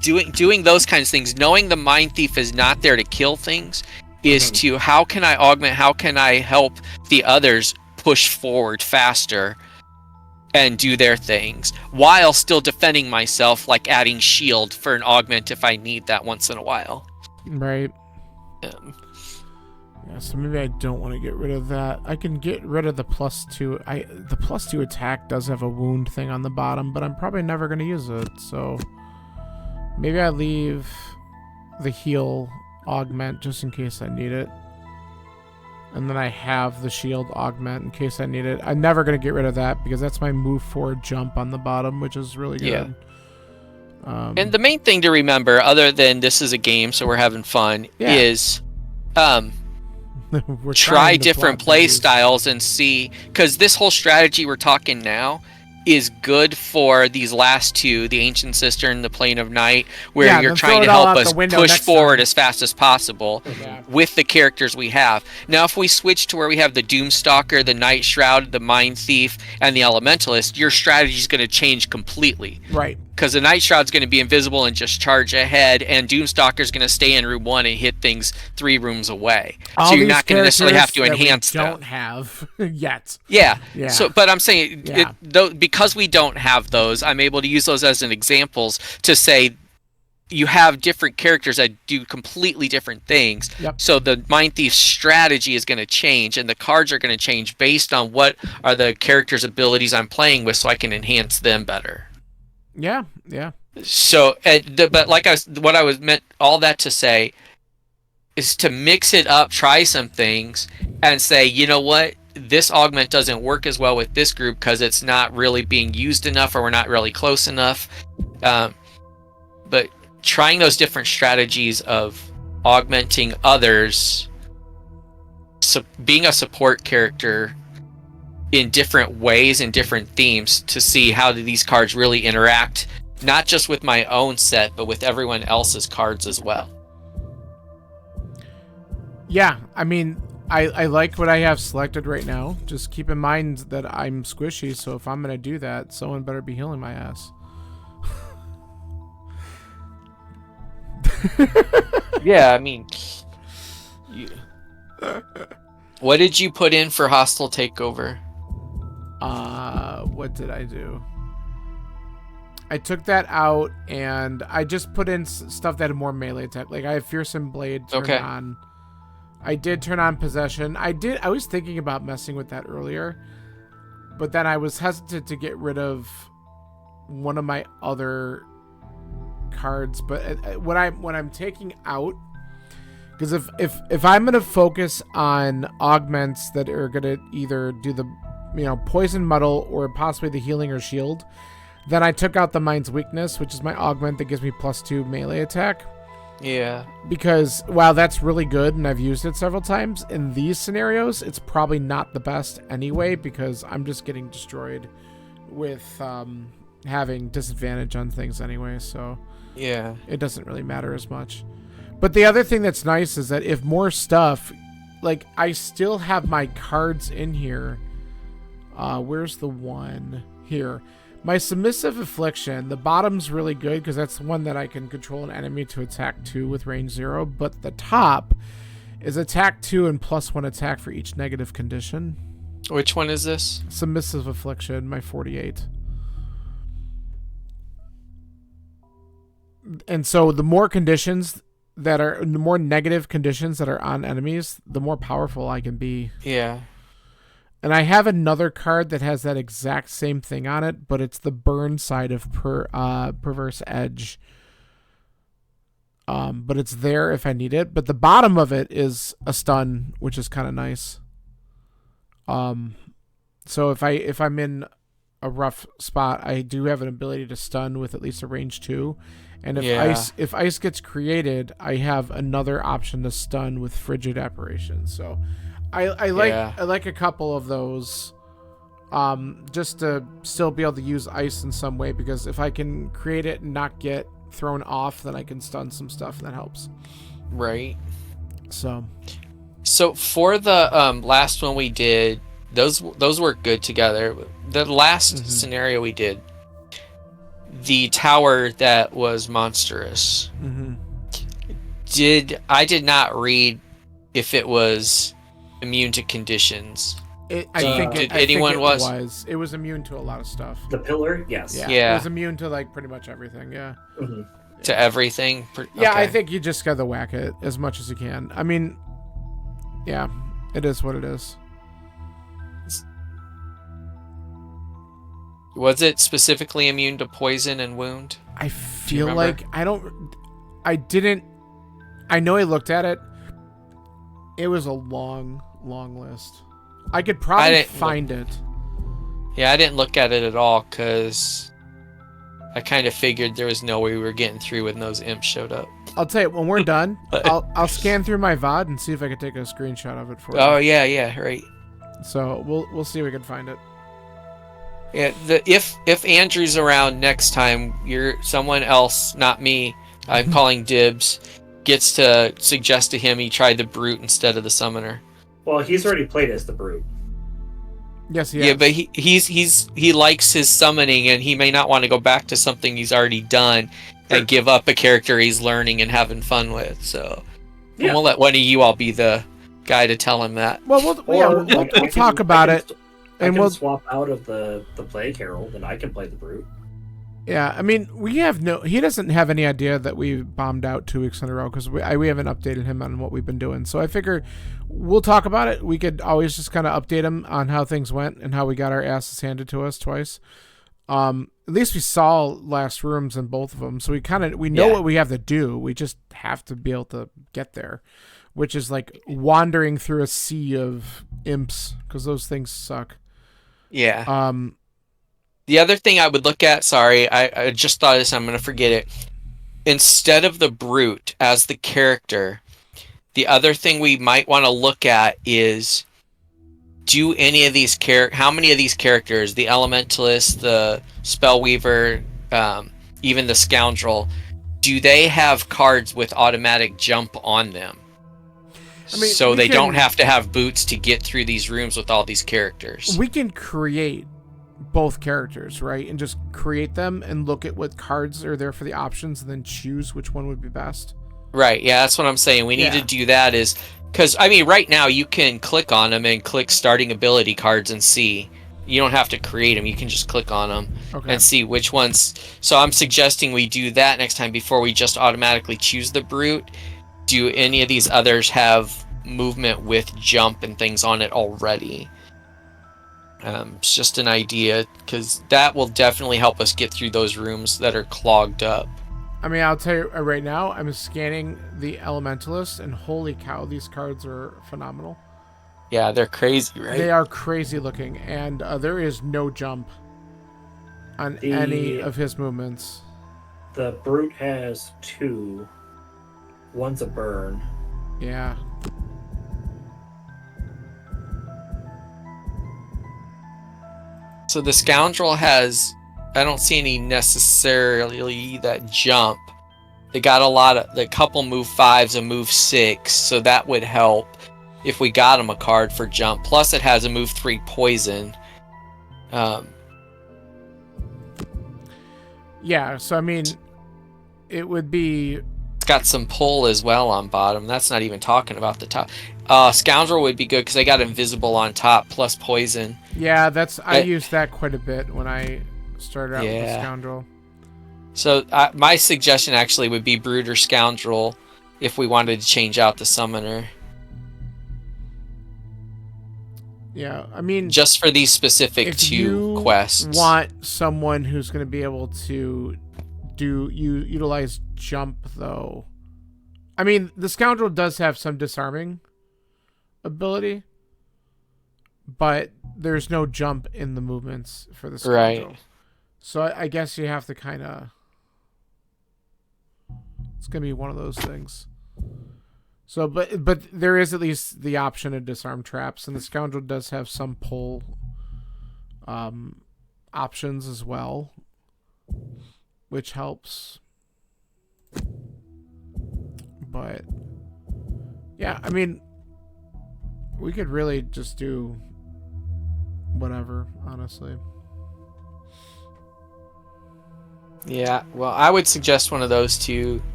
doing those kinds of things, knowing the Mind Thief is not there to kill things, is to how can I augment, how can I help the others push forward faster and do their things while still defending myself, like adding shield for an augment if I need that once in a while. Right. Yeah, so maybe I don't want to get rid of that. I can get rid of the +2. The +2 attack does have a wound thing on the bottom, but I'm probably never going to use it, so maybe I leave the heal augment just in case I need it. And then I have the shield augment in case I need it. I'm never going to get rid of that because that's my move forward jump on the bottom, which is really good. And the main thing to remember, other than this is a game, so we're having fun, is try different play styles and see, because this whole strategy we're talking now is good for these last two, the Ancient Cistern, the Plane of Night, where you're trying to help us push forward as fast as possible with the characters we have. Now, if we switch to where we have the Doomstalker, the Night Shroud, the Mind Thief, and the Elementalist, your strategy is going to change completely. Right. Because the Night Shroud's going to be invisible and just charge ahead, and Doomstalker's going to stay in room 1 and hit things 3 rooms away. So you're not going to necessarily have to enhance them. Don't have yet. Yeah. So, but I'm saying, because we don't have those, I'm able to use those as an examples to say you have different characters that do completely different things. Yep. So the Mind Thief strategy is going to change, and the cards are going to change based on what are the characters' abilities I'm playing with, so I can enhance them better. Yeah. So, but like what I was meant all that to say is to mix it up, try some things, and say, you know what, this augment doesn't work as well with this group because it's not really being used enough, or we're not really close enough. But trying those different strategies of augmenting others, being a support character in different ways and different themes to see how do these cards really interact, not just with my own set, but with everyone else's cards as well. Yeah, I mean, I like what I have selected right now. Just keep in mind that I'm squishy, so if I'm going to do that, someone better be healing my ass. Yeah, I mean... What did you put in for Hostile Takeover? What did I do? I took that out, and I just put in stuff that had more melee attack. Like, I have Fearsome Blade turned on. I did turn on Possession. I was thinking about messing with that earlier, but then I was hesitant to get rid of one of my other cards. But what I'm taking out, because if I'm gonna focus on augments that are gonna either do the poison, muddle, or possibly the healing or shield, then I took out the Mind's Weakness, which is my augment that gives me +2 melee attack. Yeah. Because while that's really good and I've used it several times, in these scenarios, it's probably not the best anyway, because I'm just getting destroyed with having disadvantage on things anyway, so yeah, it doesn't really matter as much. But the other thing that's nice is that if more stuff, like, I still have my cards in here. Where's the one? Here. My Submissive Affliction, the bottom's really good because that's the one that I can control an enemy to attack 2 with range 0, but the top is attack 2 and +1 attack for each negative condition. Which one is this? Submissive Affliction, my 48. And so the more negative conditions that are on enemies, the more powerful I can be. Yeah. And I have another card that has that exact same thing on it, but it's the burn side of Perverse Edge. But it's there if I need it. But the bottom of it is a stun, which is kind of nice. So if I'm in a rough spot, I do have an ability to stun with at least a range 2. And if ice gets created, I have another option to stun with Frigid Apparition. So I like a couple of those, just to still be able to use ice in some way, because if I can create it and not get thrown off, then I can stun some stuff, and that helps. Right. So for the last one we did, those work good together. The last scenario we did, the tower that was monstrous. I did not read if it was immune to conditions. It was immune to a lot of stuff. The pillar, yes. Yeah. It was immune to like pretty much everything. Yeah. To everything. Yeah, okay. I think you just gotta whack it as much as you can. I mean, yeah, it is what it is. Was it specifically immune to poison and wound? I feel like I know I looked at it. It was a long list. I could probably find it. Yeah, I didn't look at it at all because I kind of figured there was no way we were getting through when those imps showed up. I'll tell you, when we're done, I'll scan through my VOD and see if I can take a screenshot of it for you. Oh yeah, right. So we'll see if we can find it. Yeah, if Andrew's around next time, someone else, not me, I'm calling dibs, gets to suggest to him he tried the brute instead of the summoner. Well, he's already played as the brute. Yes, Yeah, but he likes his summoning, and he may not want to go back to something he's already done and give up a character he's learning and having fun with. So we'll let one of you all be the guy to tell him that. Well, we'll talk about it. And we'll swap out of the Plague Herald, and I can play the brute. Yeah, I mean, he doesn't have any idea that we bombed out 2 weeks in a row because we haven't updated him on what we've been doing. So I figure we'll talk about it. We could always just kind of update him on how things went and how we got our asses handed to us twice. At least we saw last rooms in both of them, so we know what we have to do. We just have to be able to get there, which is like wandering through a sea of imps because those things suck. Yeah. The other thing I would look at, sorry, I just thought of this, I'm going to forget it. Instead of the brute as the character, the other thing we might want to look at is how many of these characters, the Elementalist, the Spellweaver, even the Scoundrel, do they have cards with automatic jump on them? I mean, so they don't have to have boots to get through these rooms with all these characters. We can create both characters, right? And just create them and look at what cards are there for the options and then choose which one would be best. Right, yeah, that's what I'm saying. We need to do that because, I mean, right now you can click on them and click starting ability cards and see. You don't have to create them. You can just click on them and see which ones. So I'm suggesting we do that next time before we just automatically choose the brute. Do any of these others have movement with jump and things on it already? It's just an idea, because that will definitely help us get through those rooms that are clogged up. I mean, I'll tell you right now, I'm scanning the Elementalist, and holy cow, these cards are phenomenal. Yeah, they're crazy, right? They are crazy looking, and there is no jump on any of his movements. The brute has 2. One's a burn. Yeah. So the Scoundrel has, I don't see any necessarily that jump. They got the couple move 5s and move 6, so that would help if we got him a card for jump. Plus it has a move 3 poison. Yeah, so I mean, it would be... It's got some pull as well on bottom. That's not even talking about the top. Scoundrel would be good because they got invisible on top plus poison. Yeah, I used that quite a bit when I started out with the Scoundrel. So my suggestion actually would be Brute or Scoundrel if we wanted to change out the summoner. Yeah, I mean, just for these specific 2 quests. If you want someone who's going to be able to utilize jump, though, I mean, the Scoundrel does have some disarming ability, but there's no jump in the movements for the Scoundrel. Right. So I guess you have to kind of... It's going to be one of those things. So, but there is at least the option of disarm traps, and the Scoundrel does have some pull options as well, which helps. But yeah, I mean, we could really just do whatever, honestly. Yeah, well, I would suggest one of those 2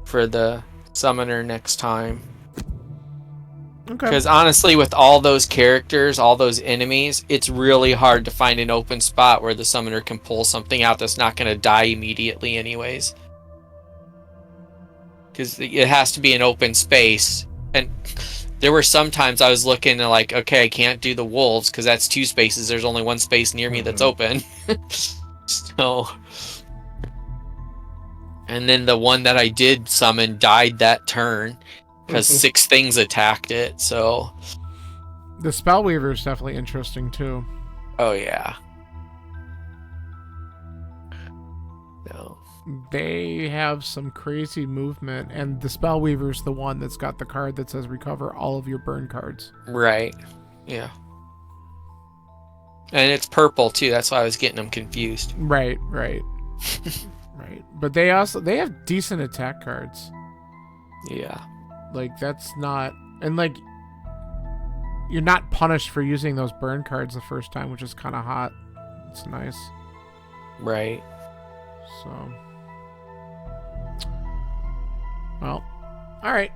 for the summoner next time. Okay. Because honestly, with all those characters, all those enemies, it's really hard to find an open spot where the summoner can pull something out that's not going to die immediately anyways. Because it has to be an open space. And there were some times I was looking and like, okay, I can't do the wolves because that's 2 spaces. There's only 1 space near me that's open. So... And then the one that I did summon died that turn because 6 things attacked it, so... The Spellweaver is definitely interesting, too. Oh, yeah. They have some crazy movement, and the Spellweaver's the one that's got the card that says recover all of your burn cards. Right. Yeah. And it's purple too. That's why I was getting them confused. Right. Right. But they have decent attack cards. Yeah. Like, that's not... And, like, you're not punished for using those burn cards the first time, which is kind of hot. It's nice. Right. So... Well, all right.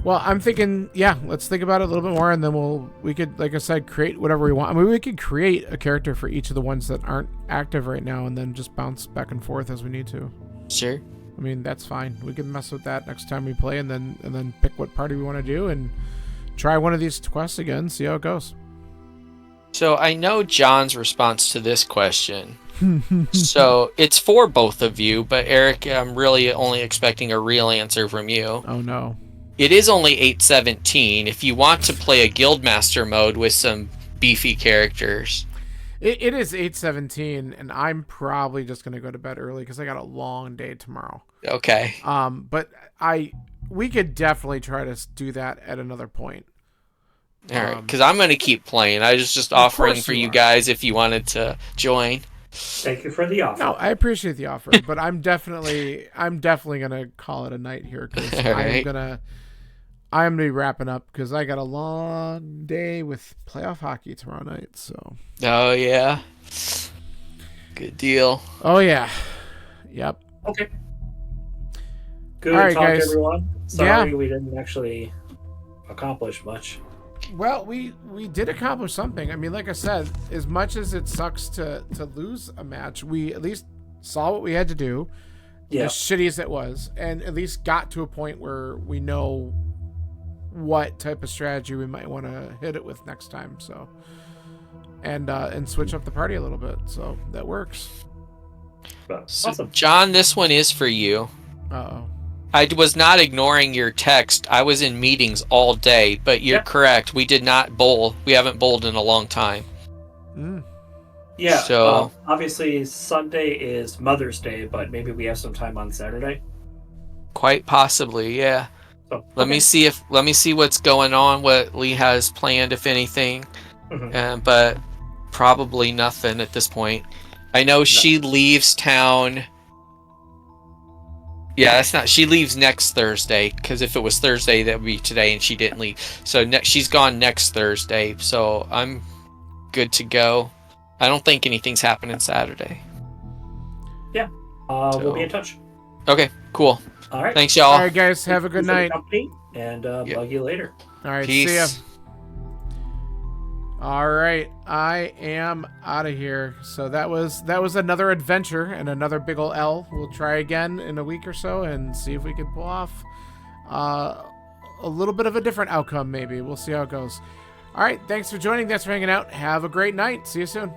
Well, I'm thinking, yeah, let's think about it a little bit more, and then we could, like I said, create whatever we want. I mean, we could create a character for each of the ones that aren't active right now, and then just bounce back and forth as we need to. Sure. I mean, that's fine. We can mess with that next time we play, and then pick what party we want to do, and try one of these quests again, see how it goes. So I know John's response to this question. So it's for both of you, but Eric, I'm really only expecting a real answer from you. Oh no. It is only 8:17. If you want to play a Guildmaster mode with some beefy characters. It is 8:17, and I'm probably just gonna go to bed early because I got a long day tomorrow. Okay. But we could definitely try to do that at another point. All right, because I'm gonna keep playing. I was just offering for you are. guys if you wanted to join. Thank you for the offer. No, I appreciate the offer, but I'm definitely gonna call it a night here because Right. I'm gonna be wrapping up because I got a long day with playoff hockey tomorrow night. So. Oh yeah. Good deal. Oh yeah. Yep. Okay. Good All right, talk, guys. everyone. Sorry we didn't actually accomplish much. Well, we did accomplish something. I mean, like I said, as much as it sucks to lose a match, we at least saw what we had to do, Yeah. as shitty as it was, and at least got to a point where we know what type of strategy we might want to hit it with next time. So, and switch up the party a little bit. So that works. But So awesome. John, this one is for you. Uh-oh. I was not ignoring your text. I was in meetings all day, but you're correct. We did not bowl. We haven't bowled in a long time. Mm. Yeah. So- Obviously, Sunday is Mother's Day, but maybe we have some time on Saturday. Quite possibly, yeah. So Let me see what's going on, what Lee has planned, if anything. Mhm. But probably nothing at this point. I know she leaves town. Yeah, that's not. She leaves next Thursday, because if it was Thursday, that would be today, and she didn't leave. So she's gone next Thursday. So I'm good to go. I don't think anything's happening Saturday. We'll be in touch. Okay, cool. All right. Thanks, y'all. All right, guys. Have a good Thank you night. for the company, and bug you later. All right. Peace. See ya. All right, I am out of here. So that was another adventure and another big ol' L. We'll try again in a week or so and see if we can pull off a little bit of a different outcome. Maybe we'll see how it goes. All right, thanks for joining. Thanks for hanging out. Have a great night. See you soon.